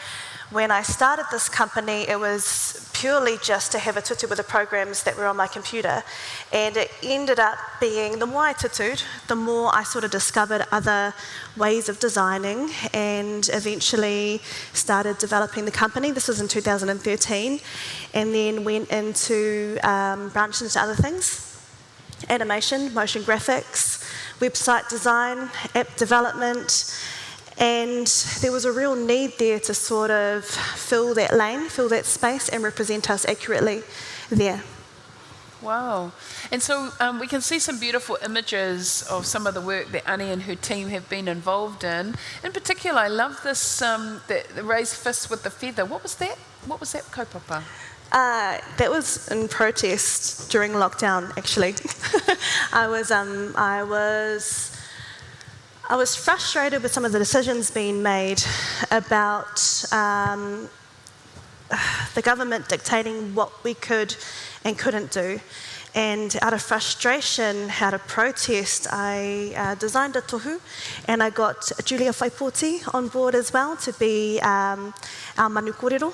when I started this company, it was purely just to have a tutu with the programs that were on my computer, and it ended up being, the more I tutued, the more I sort of discovered other ways of designing, and eventually started developing the company. This was in 2013, and then went into branched into other things. Animation, motion graphics, website design, app development, and there was a real need there to sort of fill that lane, fill that space, and represent us accurately there. Wow. And so we can see some beautiful images of some of the work that Ani and her team have been involved in. In particular, I love this, the raised fist with the feather. What was that? What was that kaupapa? That was in protest during lockdown, actually. I was frustrated with some of the decisions being made about the government dictating what we could and couldn't do. And out of frustration, out of protest, I designed a tohu, and I got Julia Whaipoti on board as well to be our manu kōrero.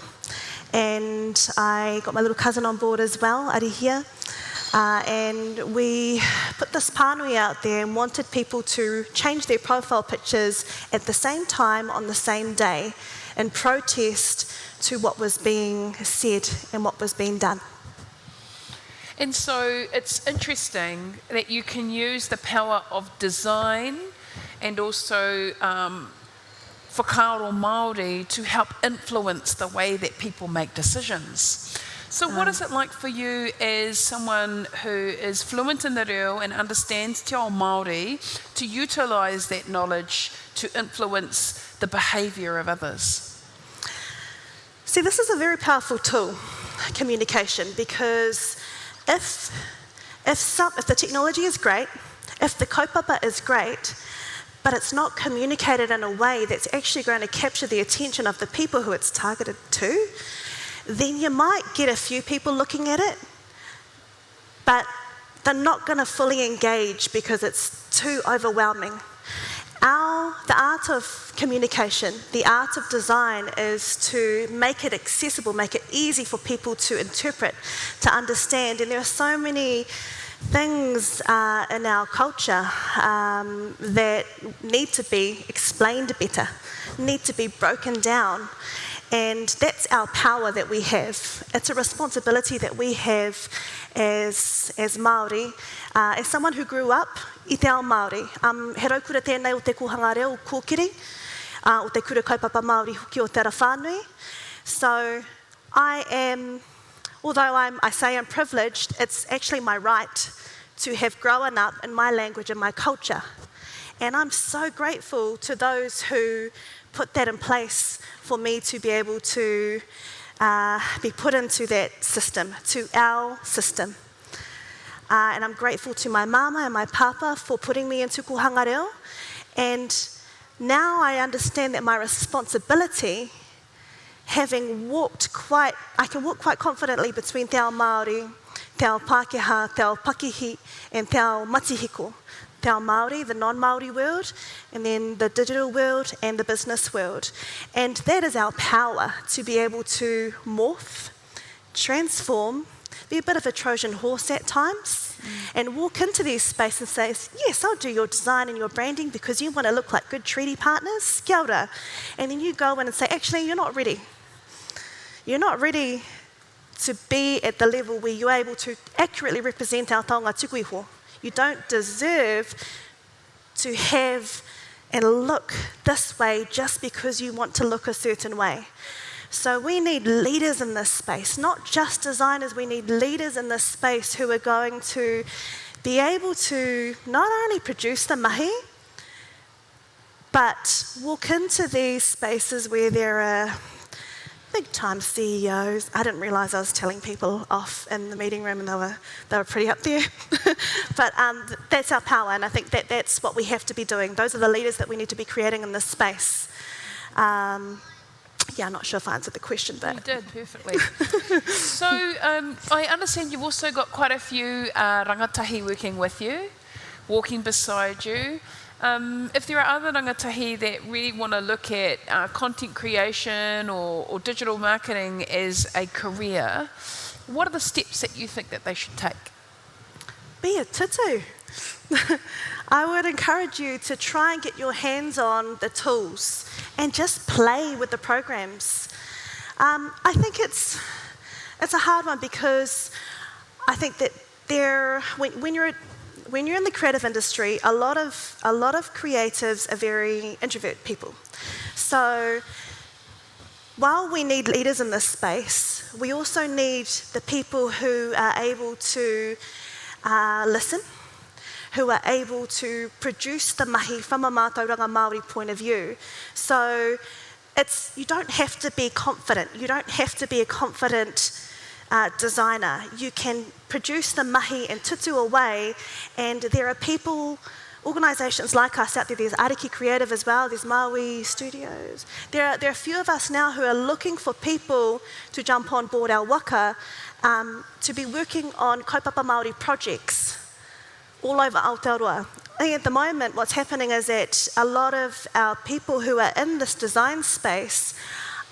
And I got my little cousin on board as well, Arihia. And we put this pānui out there and wanted people to change their profile pictures at the same time on the same day in protest to what was being said and what was being done. And so it's interesting that you can use the power of design and also whakaaro Māori to help influence the way that people make decisions. So what is it like for you as someone who is fluent in the reo and understands te ao Māori to utilise that knowledge to influence the behaviour of others? See, this is a very powerful tool, communication, because if the technology is great, if the kaupapa is great, but it's not communicated in a way that's actually going to capture the attention of the people who it's targeted to, then you might get a few people looking at it, but they're not going to fully engage because it's too overwhelming. The art of communication, the art of design is to make it accessible, make it easy for people to interpret, to understand. And there are so many things in our culture that need to be explained better, need to be broken down. And that's our power that we have. It's a responsibility that we have as Māori. As someone who grew up I te ao Māori, he raukura tēnei o te kohanga reo o kōkiri, o te kura kaupapa Māori hoki o te whanui. So although I say I'm privileged, it's actually my right to have grown up in my language and my culture. And I'm so grateful to those who put that in place for me to be able to be put into that system, to our system. And I'm grateful to my mama and my papa for putting me into kohanga reo. And now I understand that my responsibility, I can walk quite confidently between te ao Māori, te ao Pākehā, te ao Pakihi, and te ao Matihiko. Te ao Māori, the non-Māori world, and then the digital world and the business world. And that is our power, to be able to morph, transform, be a bit of a Trojan horse at times, and walk into these spaces and say, yes, I'll do your design and your branding because you want to look like good treaty partners, kia ora. And then you go in and say, actually, you're not ready. You're not ready to be at the level where you're able to accurately represent our taonga tukuiho. You don't deserve to have and look this way just because you want to look a certain way. So we need leaders in this space, not just designers. We need leaders in this space who are going to be able to not only produce the mahi, but walk into these spaces where there are big-time CEOs. I didn't realise I was telling people off in the meeting room, and they were pretty up there. But that's our power, and I think that's what we have to be doing. Those are the leaders that we need to be creating in this space. I'm not sure if I answered the question, but... You did, perfectly. So I understand you've also got quite a few rangatahi working with you, walking beside you. If there are other rangatahi that really want to look at content creation or digital marketing as a career, what are the steps that you think that they should take? Be a tutu. I would encourage you to try and get your hands on the tools and just play with the programs. I think it's a hard one because I think that when you're in the creative industry, a lot of creatives are very introvert people. So while we need leaders in this space, we also need the people who are able to listen, who are able to produce the mahi from a mātauranga Māori point of view. So you don't have to be confident. You don't have to be a confident designer. You can produce the mahi and tutu away, and there are people, organisations like us out there. There's Ariki Creative as well, there's Maui Studios. There are a few of us now who are looking for people to jump on board our waka, to be working on kaupapa Māori projects all over Aotearoa. I think at the moment what's happening is that a lot of our people who are in this design space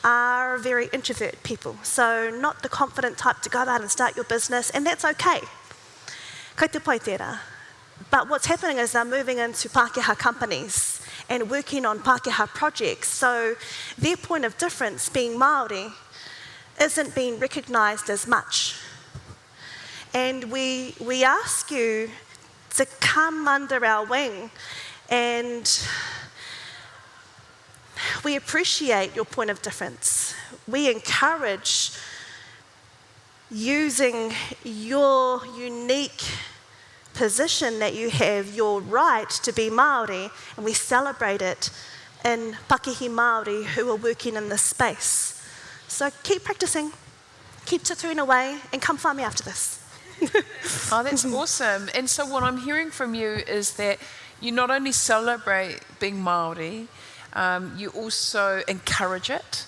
are very introvert people, so not the confident type to go out and start your business, and that's okay. Kei te pai tērā. But what's happening is they're moving into Pākehā companies and working on Pākehā projects, so their point of difference, being Māori, isn't being recognised as much. And we ask you to come under our wing, and we appreciate your point of difference. We encourage using your unique position that you have, your right to be Māori, and we celebrate it in Pakihi Māori who are working in this space. So keep practicing, keep tutuing away, and come find me after this. Oh, that's awesome. And so what I'm hearing from you is that you not only celebrate being Māori, you also encourage it,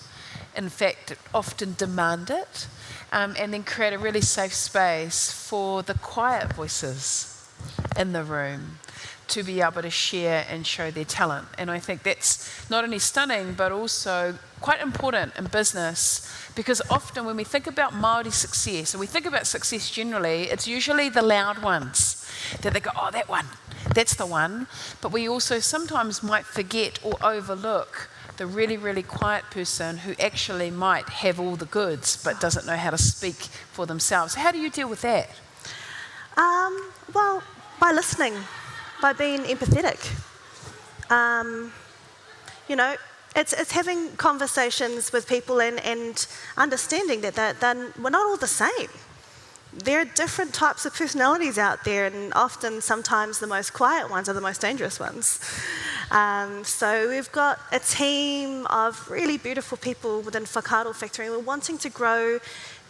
in fact, often demand it, and then create a really safe space for the quiet voices in the room to be able to share and show their talent. And I think that's not only stunning, but also quite important in business, because often when we think about Māori success, and we think about success generally, it's usually the loud ones, that they go, oh, that one, that's the one. But we also sometimes might forget or overlook the really, really quiet person who actually might have all the goods, but doesn't know how to speak for themselves. How do you deal with that? Well, by listening, by being empathetic. You know, it's having conversations with people and understanding that we're not all the same. There are different types of personalities out there, and often, sometimes, the most quiet ones are the most dangerous ones. So we've got a team of really beautiful people within Whakato Factory, and we're wanting to grow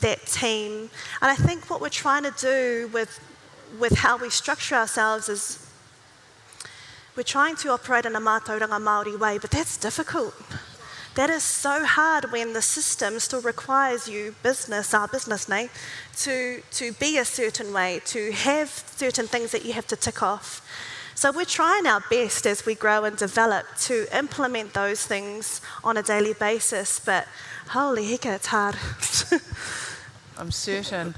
that team. And I think what we're trying to do with how we structure ourselves is we're trying to operate in a mātauranga Māori way, but that's difficult. That is so hard when the system still requires you, our business name, to be a certain way, to have certain things that you have to tick off. So we're trying our best as we grow and develop to implement those things on a daily basis, but holy heka, it's hard. I'm certain.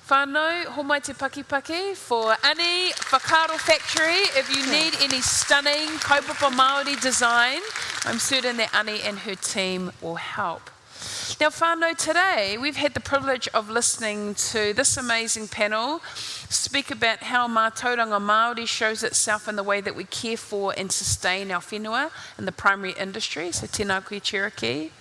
Whānau, homai te pakipaki for Ani Whakato Factory. If you need any stunning kaupapa Māori design, I'm certain that Ani and her team will help. Now, whānau, today we've had the privilege of listening to this amazing panel speak about how mātauranga Māori shows itself in the way that we care for and sustain our whenua in the primary industry, so tēnā koe Cherokee.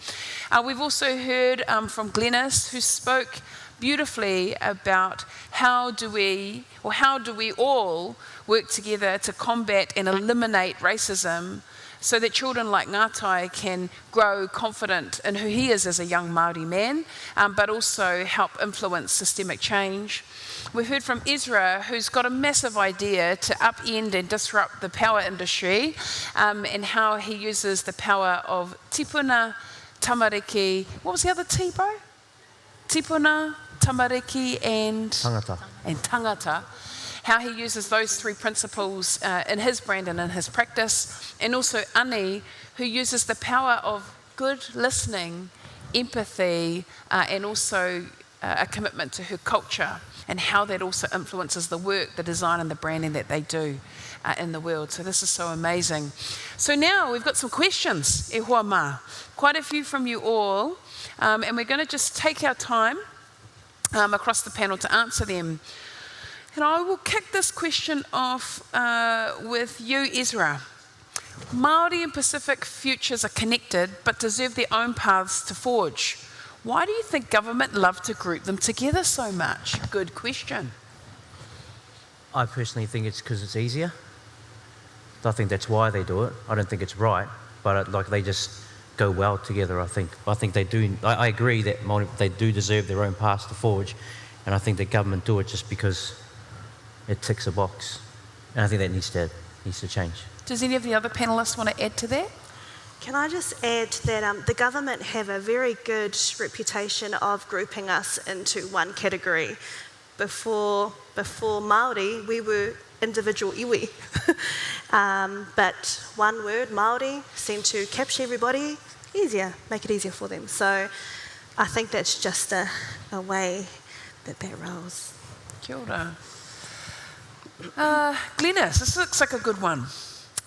We've also heard from Glenis, who spoke beautifully about how do we all work together to combat and eliminate racism so that children like Ngātai can grow confident in who he is as a young Māori man, but also help influence systemic change. We've heard from Ezra, who's got a massive idea to upend and disrupt the power industry, and how he uses the power of tipuna, tamariki, what was the other T, bro? Tipuna, tamariki and tangata. How he uses those three principles in his brand and in his practice. And also Ani, who uses the power of good listening, empathy, and also a commitment to her culture, and how that also influences the work, the design and the branding that they do in the world. So this is so amazing. So now we've got some questions, e hoa mā. Quite a few from you all, and we're going to just take our time across the panel to answer them. And I will kick this question off with you, Ezra. Māori and Pacific futures are connected but deserve their own paths to forge. Why do you think government love to group them together so much? Good question. I personally think it's because it's easier. I think that's why they do it. I don't think it's right, but they just go well together, I think. I think they do. I agree that they do deserve their own paths to forge, and I think the government do it just because it ticks a box. And I think that needs to change. Does any of the other panellists want to add to that? Can I just add that the government have a very good reputation of grouping us into one category. Before Māori, we were individual iwi. But one word, Māori, seemed to capture everybody easier, make it easier for them. So I think that's just a way that rolls. Kia ora. Glenis, this looks like a good one.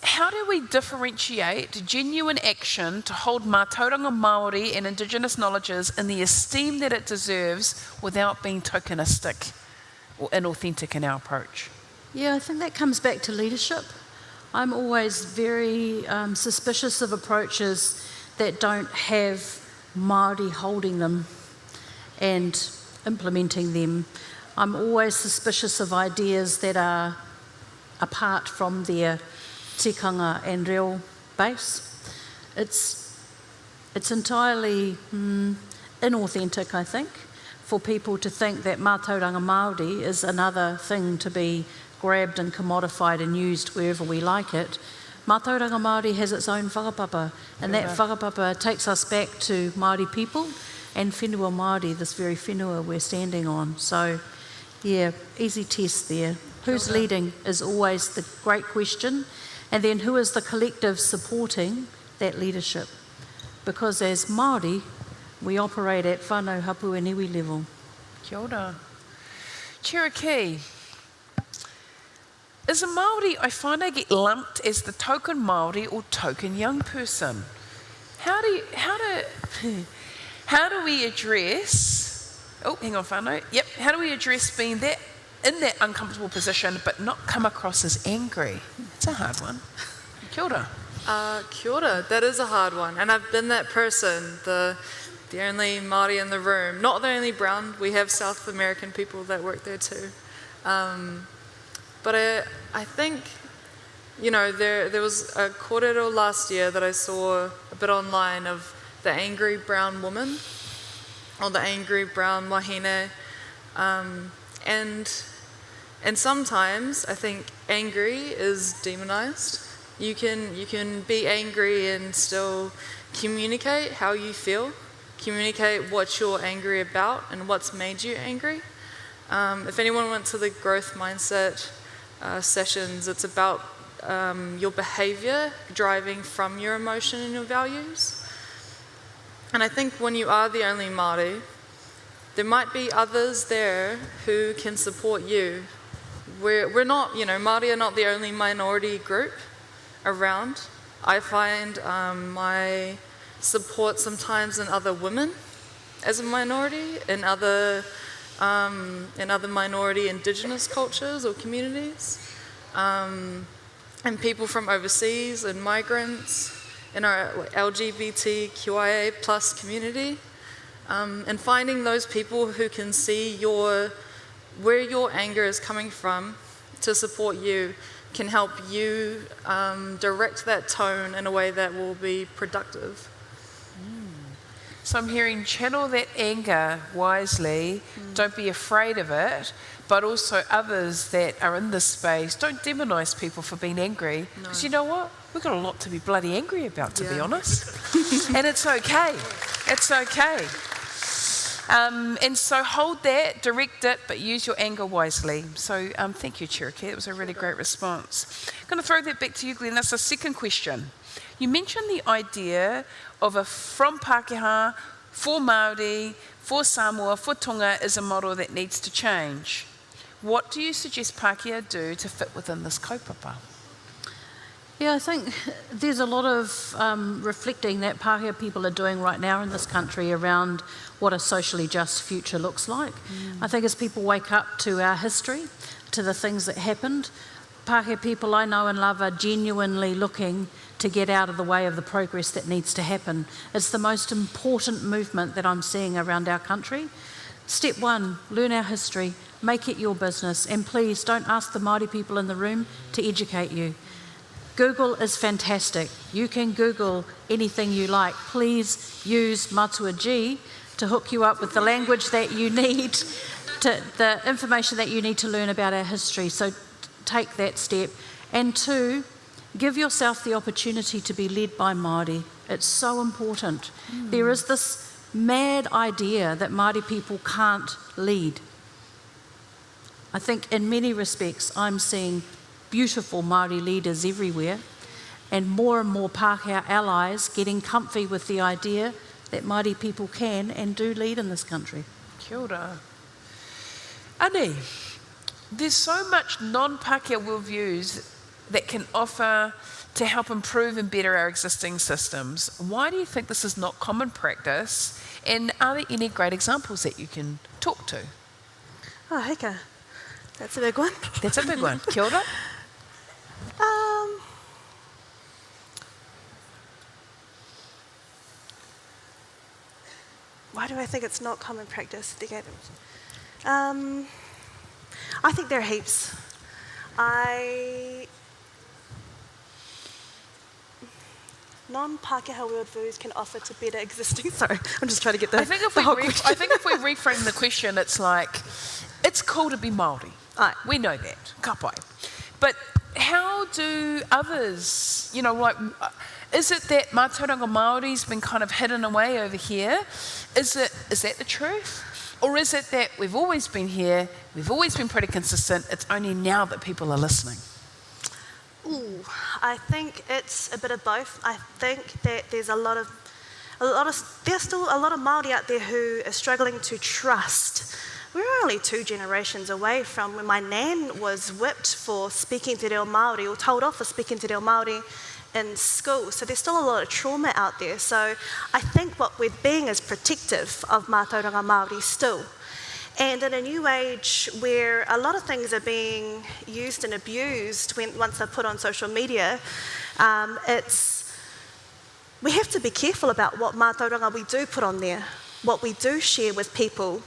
How do we differentiate genuine action to hold mātauranga Māori and Indigenous knowledges in the esteem that it deserves without being tokenistic or inauthentic in our approach? Yeah, I think that comes back to leadership. I'm always very suspicious of approaches that don't have Māori holding them and implementing them. I'm always suspicious of ideas that are apart from their tikanga and real base. It's entirely inauthentic, I think, for people to think that mātauranga Māori is another thing to be grabbed and commodified and used wherever we like it. Mātauranga Māori has its own whakapapa, and that whakapapa takes us back to Māori people and whenua Māori, this very whenua we're standing on. So, yeah, easy test there. Who's leading is always the great question. And then who is the collective supporting that leadership? Because as Māori, we operate at whānau hapu and iwi level. Kia ora. Cherokee. As a Māori, I find I get lumped as the token Māori or token young person. How do we address, oh, hang on whānau, yep, how do we address being that in that uncomfortable position but not come across as angry? It's a hard one. Kia ora. Kia ora, that is a hard one. And I've been that person, the only Māori in the room. Not the only brown, we have South American people that work there too. But I think, you know, there was a kōrero last year that I saw a bit online of the angry brown woman, or the angry brown wahine. And sometimes I think angry is demonized. You can be angry and still communicate how you feel, communicate what you're angry about and what's made you angry. If anyone went to the growth mindset sessions, it's about your behavior driving from your emotion and your values. And I think when you are the only Māori, there might be others there who can support you. We're not, you know, Māori are not the only minority group around. I find my support sometimes in other women as a minority, in other minority indigenous cultures or communities, and people from overseas and migrants in our LGBTQIA plus community, and finding those people who can see where your anger is coming from to support you can help you direct that tone in a way that will be productive. So I'm hearing channel that anger wisely, don't be afraid of it, but also others that are in this space, don't demonise people for being angry, because you know what? We've got a lot to be bloody angry about, to be honest. And it's okay. It's okay. And so hold that, direct it, but use your anger wisely. So thank you, Cherokee. It was a really great response. I'm going to throw that back to you, Glenis. A second question. You mentioned the idea of a from Pākehā, for Māori, for Samoa, for Tonga is a model that needs to change. What do you suggest Pākehā do to fit within this kaupapa? Yeah, I think there's a lot of reflecting that Pākehā people are doing right now in this country around what a socially just future looks like. I think as people wake up to our history, to the things that happened, Pākehā people I know and love are genuinely looking to get out of the way of the progress that needs to happen. It's the most important movement that I'm seeing around our country. Step one, learn our history, make it your business, and please don't ask the Māori people in the room to educate you. Google is fantastic. You can Google anything you like. Please use Matua G to hook you up with the language that you need, the information that you need to learn about our history. So take that step. And two, give yourself the opportunity to be led by Māori. It's so important. There is this mad idea that Māori people can't lead. I think in many respects I'm seeing beautiful Māori leaders everywhere, and more Pākehā allies getting comfy with the idea that Māori people can and do lead in this country. Kia ora. Ani, there's so much non-Pākehā worldviews that can offer to help improve and better our existing systems. Why do you think this is not common practice, and are there any great examples that you can talk to? Oh, heka. That's a big one. That's a big one. Kia ora. Why do I think it's not common practice? I think there are heaps. Non-Pākehā worldviews can offer to better existing. Sorry, I'm just trying to get the. I think if we reframe the question, it's like, it's cool to be Māori. Aye. We know that, kapai. But how do others, you know, like, is it that Mātauranga Māori's been kind of hidden away over here? Is that the truth? Or is it that we've always been here, we've always been pretty consistent, it's only now that people are listening? Ooh, I think it's a bit of both. I think that there's there's still a lot of Māori out there who are struggling to trust. We're only 2 generations away from when my nan was whipped for speaking te reo Māori, or told off for speaking te reo Māori in school. So there's still a lot of trauma out there. So I think what we're being is protective of mātauranga Māori still. And in a new age where a lot of things are being used and abused once they're put on social media, we have to be careful about what mātauranga we do put on there, what we do share with people.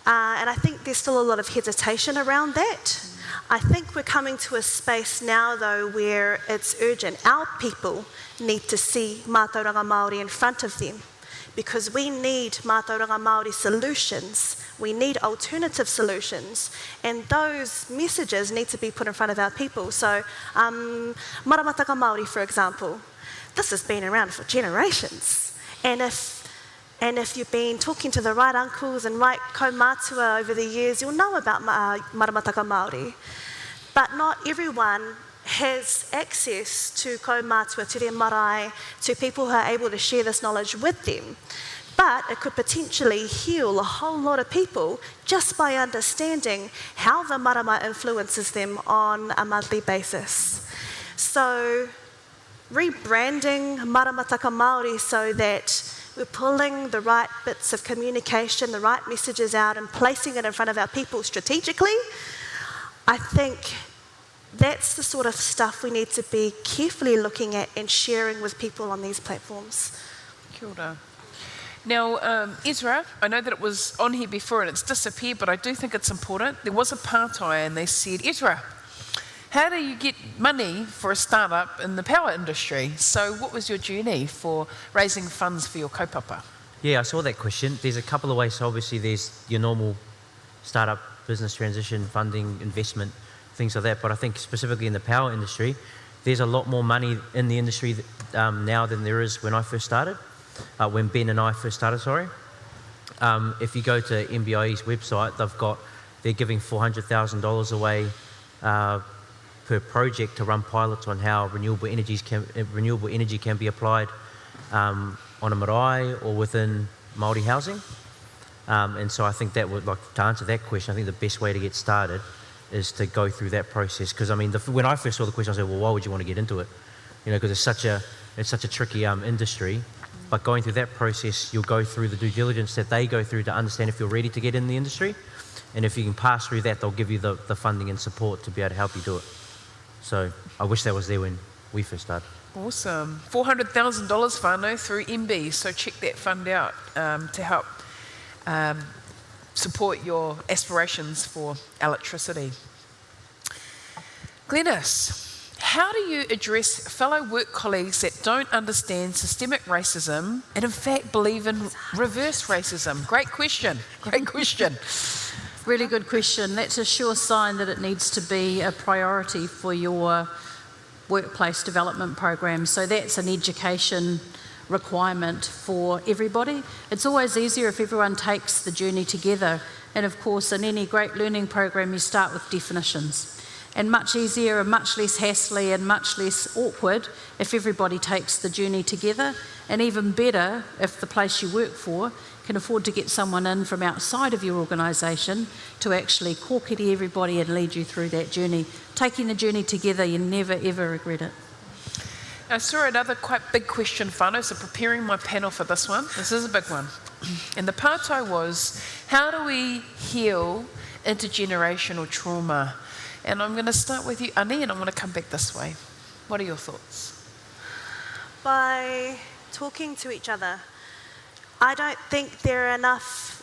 And I think there's still a lot of hesitation around that. I think we're coming to a space now, though, where it's urgent. Our people need to see mātauranga Māori in front of them, because we need mātauranga Māori solutions. We need alternative solutions, and those messages need to be put in front of our people. So, maramataka Māori, for example, this has been around for generations. And if you've been talking to the right uncles and right kaumātua over the years, you'll know about maramataka Māori. But not everyone has access to kaumātua, to their marae, to people who are able to share this knowledge with them. But it could potentially heal a whole lot of people just by understanding how the marama influences them on a monthly basis. So rebranding maramataka Māori so that we're pulling the right bits of communication, the right messages out and placing it in front of our people strategically, I think that's the sort of stuff we need to be carefully looking at and sharing with people on these platforms. Kia ora. Now, Ezra, I know that it was on here before and it's disappeared, but I do think it's important. There was a pātai and they said, Ezra, how do you get money for a startup in the power industry? So what was your journey for raising funds for your kaupapa? Yeah, I saw that question. There's a couple of ways. So obviously there's your normal startup, business transition, funding, investment, things like that. But I think specifically in the power industry, there's a lot more money in the industry now than there is when I first started. When Ben and I first started, if you go to MBIE's website, they're giving $400,000 away per project to run pilots on how renewable energy can be applied on a marae or within Māori housing. And so I think that would, to answer that question, I think the best way to get started is to go through that process. Because I mean, when I first saw the question, I said, well, why would you want to get into it? You know, because it's such a tricky industry. But going through that process, you'll go through the due diligence that they go through to understand if you're ready to get in the industry. And if you can pass through that, they'll give you the funding and support to be able to help you do it. So I wish that was there when we first started. Awesome. $400,000 whānau through MB, so check that fund out to help support your aspirations for electricity. Glenis, how do you address fellow work colleagues that don't understand systemic racism and in fact believe in reverse racism? Great question. Really good question. That's a sure sign that it needs to be a priority for your workplace development program. So that's an education requirement for everybody. It's always easier if everyone takes the journey together. And of course, in any great learning program, you start with definitions. And much easier and much less hassly and much less awkward if everybody takes the journey together. And even better if the place you work for can afford to get someone in from outside of your organisation to actually kōkiri everybody and lead you through that journey. Taking the journey together, you never ever regret it. I saw another quite big question whānau, so preparing my panel for this one. This is a big one. And the pātai was, how do we heal intergenerational trauma? And I'm going to start with you, Ani, and I'm going to come back this way. What are your thoughts? By talking to each other. I don't think there are enough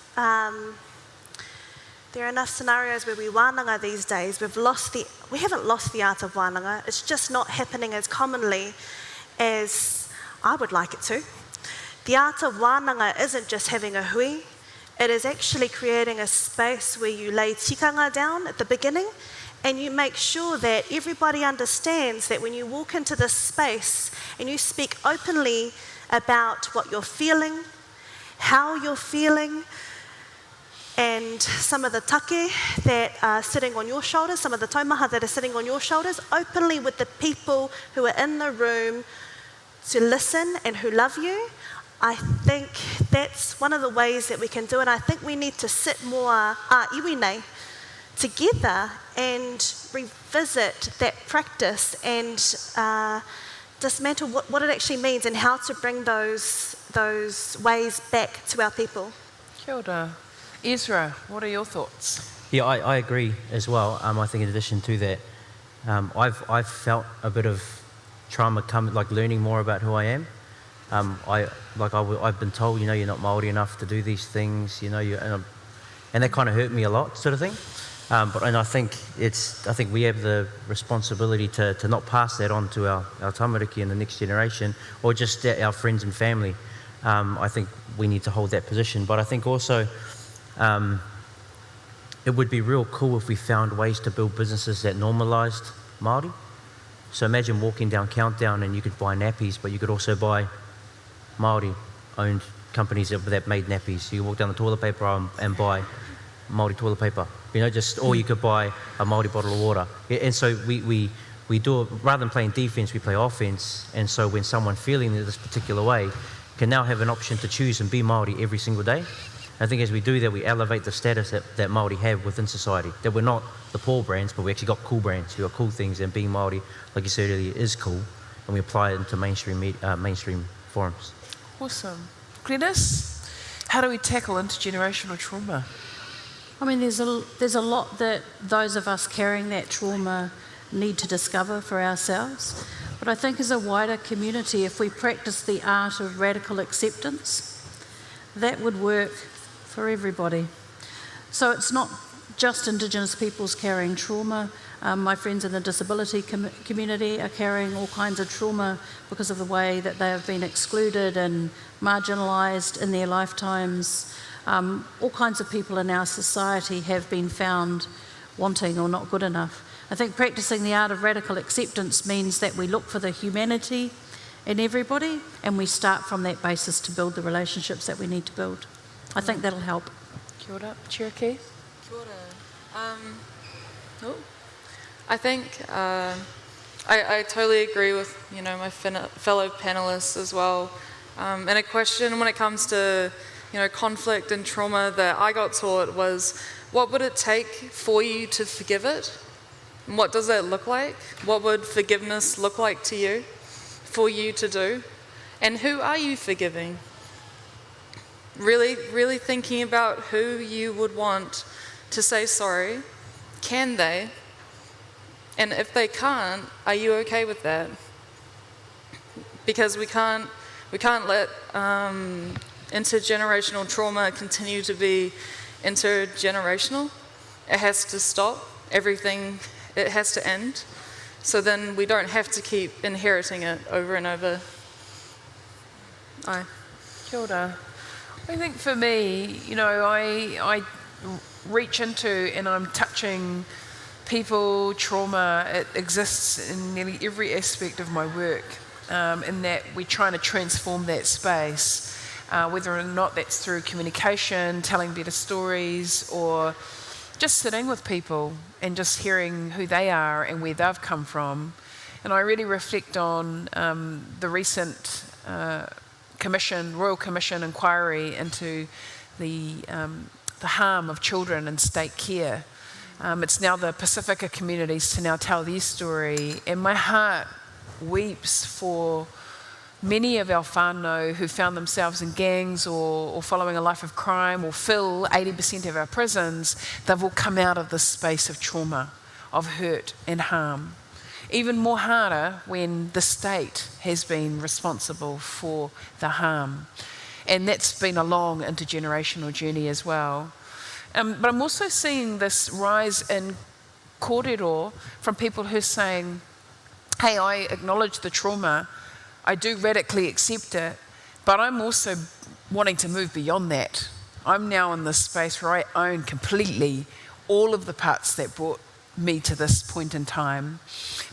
scenarios where we wānanga these days. We haven't lost the art of wānanga. It's just not happening as commonly as I would like it to. The art of wānanga isn't just having a hui. It is actually creating a space where you lay tikanga down at the beginning and you make sure that everybody understands that when you walk into this space and you speak openly about what you're feeling, how you're feeling, and some of the take that are sitting on your shoulders, some of the taumaha that are sitting on your shoulders, openly with the people who are in the room to listen and who love you. I think that's one of the ways that we can do it. I think we need to sit more iwi together and revisit that practice and dismantle what it actually means and how to bring those ways back to our people. Kia ora. Ezra, what are your thoughts? Yeah, I agree as well. I think in addition to that, I've felt a bit of trauma learning more about who I am. I've been told, you're not Māori enough to do these things, and that kind of hurt me a lot, sort of thing. I think we have the responsibility to not pass that on to our tamariki and the next generation, or just our friends and family. I think we need to hold that position. But I think also it would be real cool if we found ways to build businesses that normalised Māori. So imagine walking down Countdown and you could buy nappies, but you could also buy Māori-owned companies that made nappies. You walk down the toilet paper aisle and buy Māori toilet paper, or you could buy a Māori bottle of water. And so we do it, rather than playing defence, we play offence. And so when someone feeling this particular way can now have an option to choose and be Māori every single day. I think as we do that, we elevate the status that Māori have within society. That we're not the poor brands, but we actually got cool brands. We got cool things, and being Māori, like you said earlier, is cool. And we apply it into mainstream forums. Awesome. Glenis, how do we tackle intergenerational trauma? I mean, there's a lot that those of us carrying that trauma need to discover for ourselves. But I think as a wider community, if we practice the art of radical acceptance, that would work for everybody. So it's not just Indigenous peoples carrying trauma. My friends in the disability community are carrying all kinds of trauma because of the way that they have been excluded and marginalised in their lifetimes. All kinds of people in our society have been found wanting or not good enough. I think practicing the art of radical acceptance means that we look for the humanity in everybody and we start from that basis to build the relationships that we need to build. I think that'll help. Kia ora. Cherokee? Kia ora. I think I totally agree with my fellow panellists as well. And a question when it comes to conflict and trauma that I got taught was, what would it take for you to forgive it? And what does that look like? What would forgiveness look like to you, for you to do? And who are you forgiving? Really, really thinking about who you would want to say sorry. Can they? And if they can't, are you okay with that? Because we can't let intergenerational trauma continue to be intergenerational. It has to stop. Everything, it has to end. So then we don't have to keep inheriting it over and over. Kia ora. I think for me, I reach into and I'm touching people, trauma. It exists in nearly every aspect of my work, in that we're trying to transform that space, whether or not that's through communication, telling better stories, or just sitting with people and just hearing who they are and where they've come from. And I really reflect on the recent Royal Commission inquiry into the harm of children in state care. It's now the Pacifica communities to now tell their story, and my heart weeps for many of our whānau who found themselves in gangs or following a life of crime or fill 80% of our prisons. They've all come out of this space of trauma, of hurt and harm. Even more harder when the state has been responsible for the harm. And that's been a long intergenerational journey as well. But I'm also seeing this rise in kōrero from people who are saying, hey, I acknowledge the trauma, I do radically accept it, but I'm also wanting to move beyond that. I'm now in this space where I own completely all of the parts that brought me to this point in time.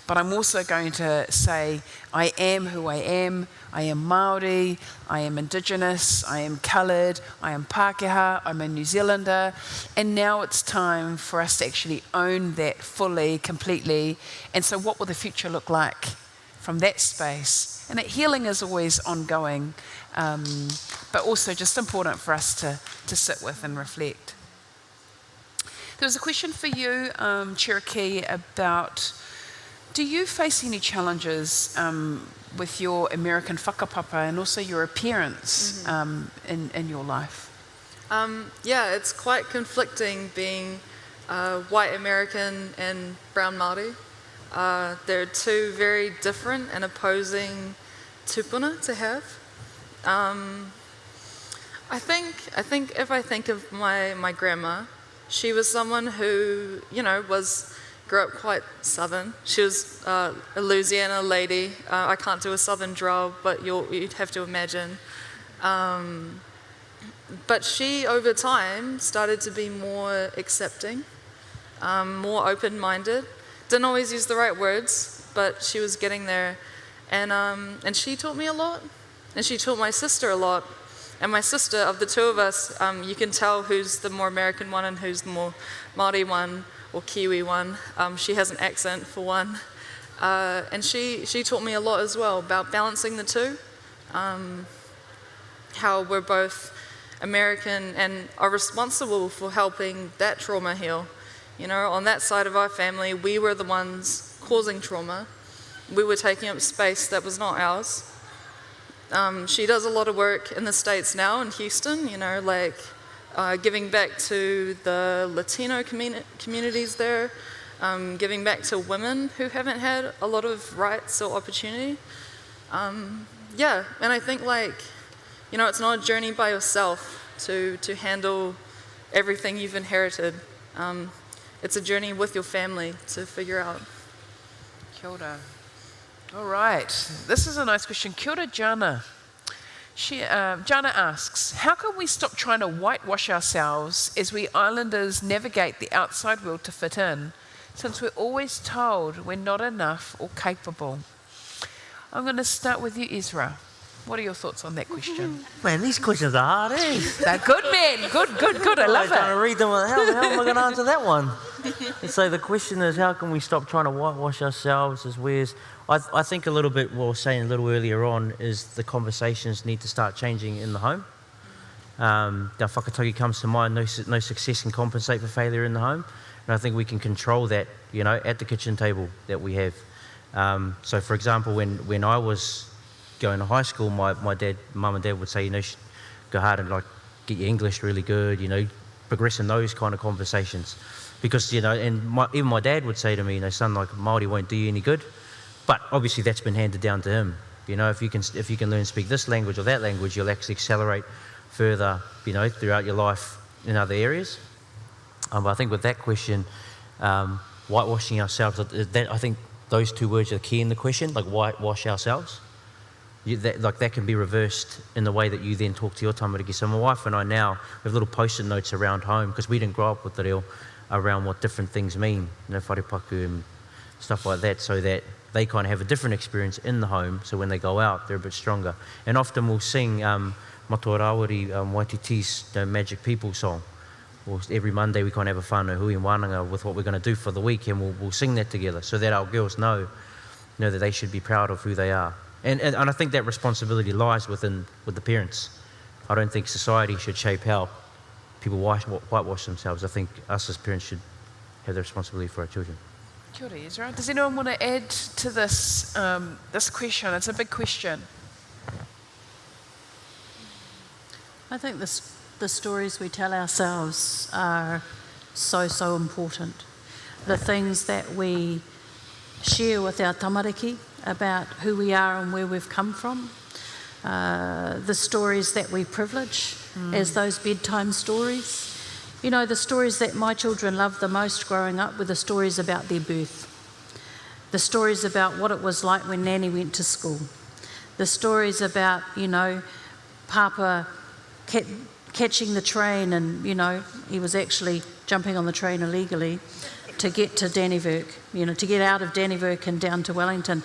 But I'm also going to say, I am who I am Māori, I am Indigenous, I am coloured, I am Pākehā, I'm a New Zealander, and now it's time for us to actually own that fully, completely. And so what will the future look like from that space? And that healing is always ongoing, but also just important for us to sit with and reflect. There was a question for you, Cherokee, about, do you face any challenges with your American whakapapa and also your appearance in your life? Yeah, it's quite conflicting being white American and brown Māori. They're two very different and opposing tupuna to have. I think if I think of my grandma, she was someone who, grew up quite southern. She was a Louisiana lady. I can't do a southern drawl, but you'd have to imagine. But she, over time, started to be more accepting, more open-minded. Didn't always use the right words, but she was getting there. And she taught me a lot, and she taught my sister a lot. And my sister, of the two of us, you can tell who's the more American one and who's the more Māori one or Kiwi one. She has an accent for one. And she taught me a lot as well about balancing the two. How we're both American and are responsible for helping that trauma heal. On that side of our family, we were the ones causing trauma. We were taking up space that was not ours. She does a lot of work in the States now, in Houston, giving back to the Latino communities there, giving back to women who haven't had a lot of rights or opportunity. And I think it's not a journey by yourself to handle everything you've inherited. It's a journey with your family to figure out. Kia ora. All right, this is a nice question. Kia ora, Jana. Jana asks, how can we stop trying to whitewash ourselves as we islanders navigate the outside world to fit in, since we're always told we're not enough or capable? I'm going to start with you, Ezra. What are your thoughts on that question? Man, these questions are hard, eh? They're good, man. Good. I love it. I'm trying to read them. How the hell am I going to answer that one? And so the question is, how can we stop trying to whitewash ourselves as we's? I think a little bit, what I was saying a little earlier on, is the conversations need to start changing in the home. The whakatogi comes to mind, no success can compensate for failure in the home. And I think we can control that, at the kitchen table that we have. So for example, when I was going to high school, my mum and dad would say, go hard and get your English really good, progress in those kind of conversations. Because, even my dad would say to me, son, Māori won't do you any good. But obviously that's been handed down to him. If you can learn to speak this language or that language, you'll actually accelerate further, throughout your life in other areas. But I think with that question, whitewashing ourselves, I think those two words are key in the question, whitewash ourselves. That can be reversed in the way that you then talk to your tamariki. So my wife and I now have little post-it notes around home, because we didn't grow up with the reo, around what different things mean, wharepaku and stuff like that, so that they kind of have a different experience in the home, so when they go out, they're a bit stronger. And often we'll sing Matorawari Waititi's Magic People song. Or every Monday we kind of have a whānau hui and wānanga with what we're going to do for the week, and we'll sing that together, so that our girls know that they should be proud of who they are. And I think that responsibility lies with the parents. I don't think society should shape how people whitewash themselves. I think us as parents should have the responsibility for our children. Kia ora, Ezra. Does anyone want to add to this this question? It's a big question. I think the stories we tell ourselves are so important. The things that we share with our tamariki about who we are and where we've come from. The stories that we privilege as those bedtime stories. The stories that my children loved the most growing up were the stories about their birth. The stories about what it was like when Nanny went to school. The stories about, Papa catching the train and, he was actually jumping on the train illegally. to get to Dannevirke, to get out of Dannevirke and down to Wellington.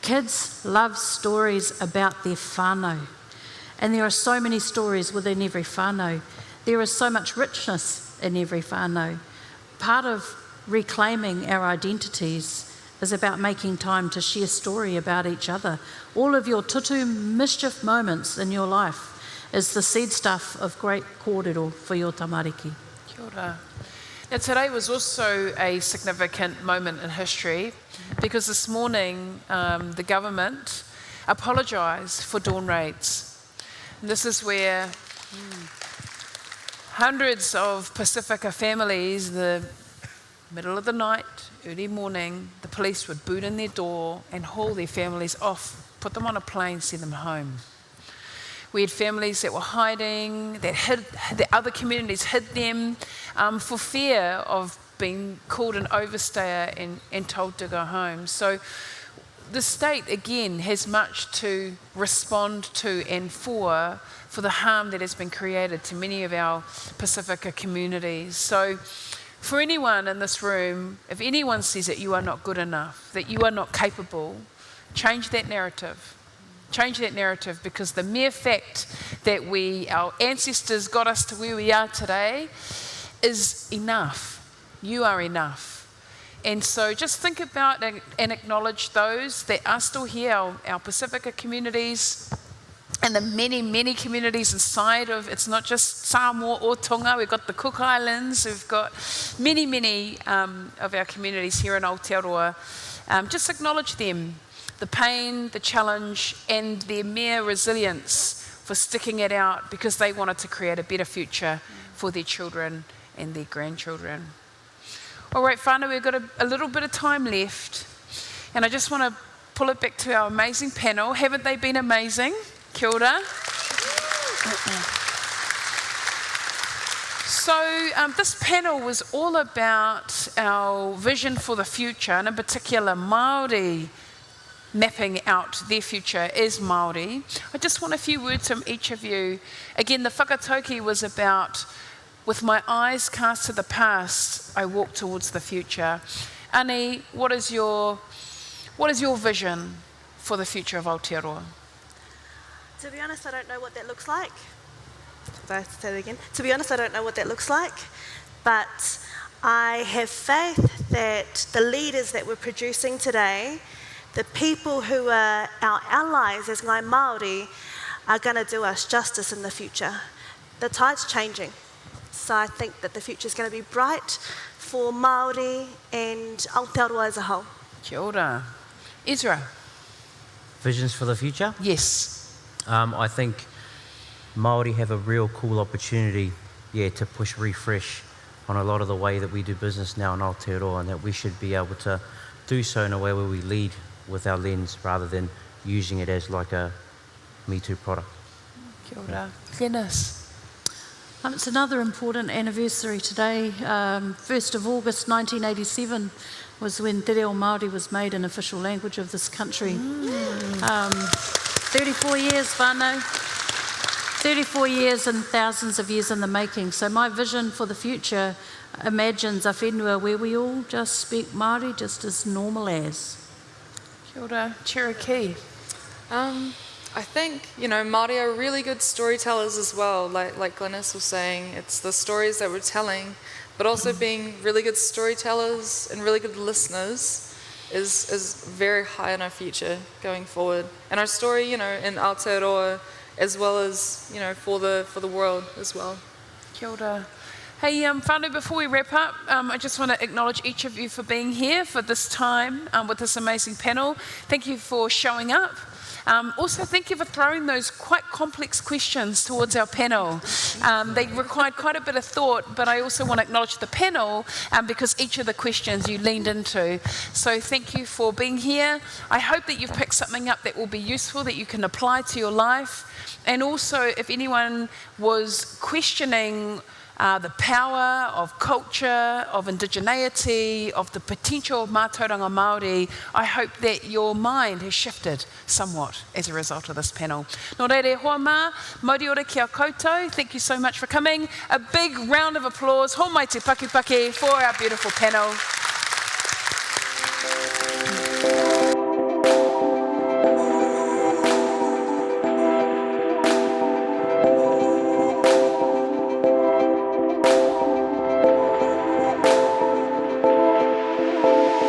Kids love stories about their whānau. And there are so many stories within every whānau. There is so much richness in every whānau. Part of reclaiming our identities is about making time to share story about each other. All of your tutu mischief moments in your life is the seed stuff of great kōrero for your tamariki. Kia ora. Now today was also a significant moment in history because this morning the government apologised for dawn raids. And this is where hundreds of Pacifica families, the middle of the night, early morning, the police would boot in their door and haul their families off, put them on a plane, send them home. We had families that were hiding, that other communities hid them for fear of being called an overstayer and told to go home. So the state, again, has much to respond to and for the harm that has been created to many of our Pacifica communities. So for anyone in this room, if anyone says that you are not good enough, that you are not capable, change that narrative. Change that narrative, because the mere fact that our ancestors got us to where we are today is enough. You are enough. And so just think about and acknowledge those that are still here, our Pacifica communities, and the many, many communities inside of, it's not just Samoa or Tonga, we've got the Cook Islands, we've got many, many of our communities here in Aotearoa. Just acknowledge them, the pain, the challenge, and their mere resilience for sticking it out because they wanted to create a better future for their children and their grandchildren. All right, whānau, we've got a little bit of time left, and I just want to pull it back to our amazing panel. Haven't they been amazing? Kia ora. So this panel was all about our vision for the future, and in particular Māori mapping out their future as Māori. I just want a few words from each of you. Again, the whakatoki was about, with my eyes cast to the past, I walk towards the future. Ani, what is your vision for the future of Aotearoa? To be honest, I don't know what that looks like. Did I say that again? To be honest, I don't know what that looks like, but I have faith that the leaders that we're producing today, the people who are our allies as Ngai Māori, are going to do us justice in the future. The tide's changing, so I think that the future is going to be bright for Māori and Aotearoa as a whole. Kia ora. Ezra? Visions for the future? Yes. I think Māori have a real cool opportunity, to push refresh on a lot of the way that we do business now in Aotearoa, and that we should be able to do so in a way where we lead with our lens rather than using it as like a Me Too product. Kia ora. Glenis? It's another important anniversary today. 1st of August 1987 was when Te Reo Māori was made an official language of this country. 34 years, whānau. 34 years and thousands of years in the making. So my vision for the future imagines a whenua where we all just speak Māori just as normal as. Kia ora. Cherokee? I think, Māori are really good storytellers as well, like Glenis was saying. It's the stories that we're telling, but also being really good storytellers and really good listeners is very high in our future going forward. And our story, in Aotearoa, as well as, for the world as well. Kia ora. Hey, whānau, before we wrap up, I just want to acknowledge each of you for being here for this time with this amazing panel. Thank you for showing up. Also, thank you for throwing those quite complex questions towards our panel. They required quite a bit of thought, but I also want to acknowledge the panel because each of the questions you leaned into. So thank you for being here. I hope that you've picked something up that will be useful, that you can apply to your life. And also, if anyone was questioning the power of culture, of indigeneity, of the potential of mātauranga Māori, I hope that your mind has shifted somewhat as a result of this panel. Nō reire, hoa mā, Moderator kia koutou, thank you so much for coming. A big round of applause, hō mai te paki for our beautiful panel.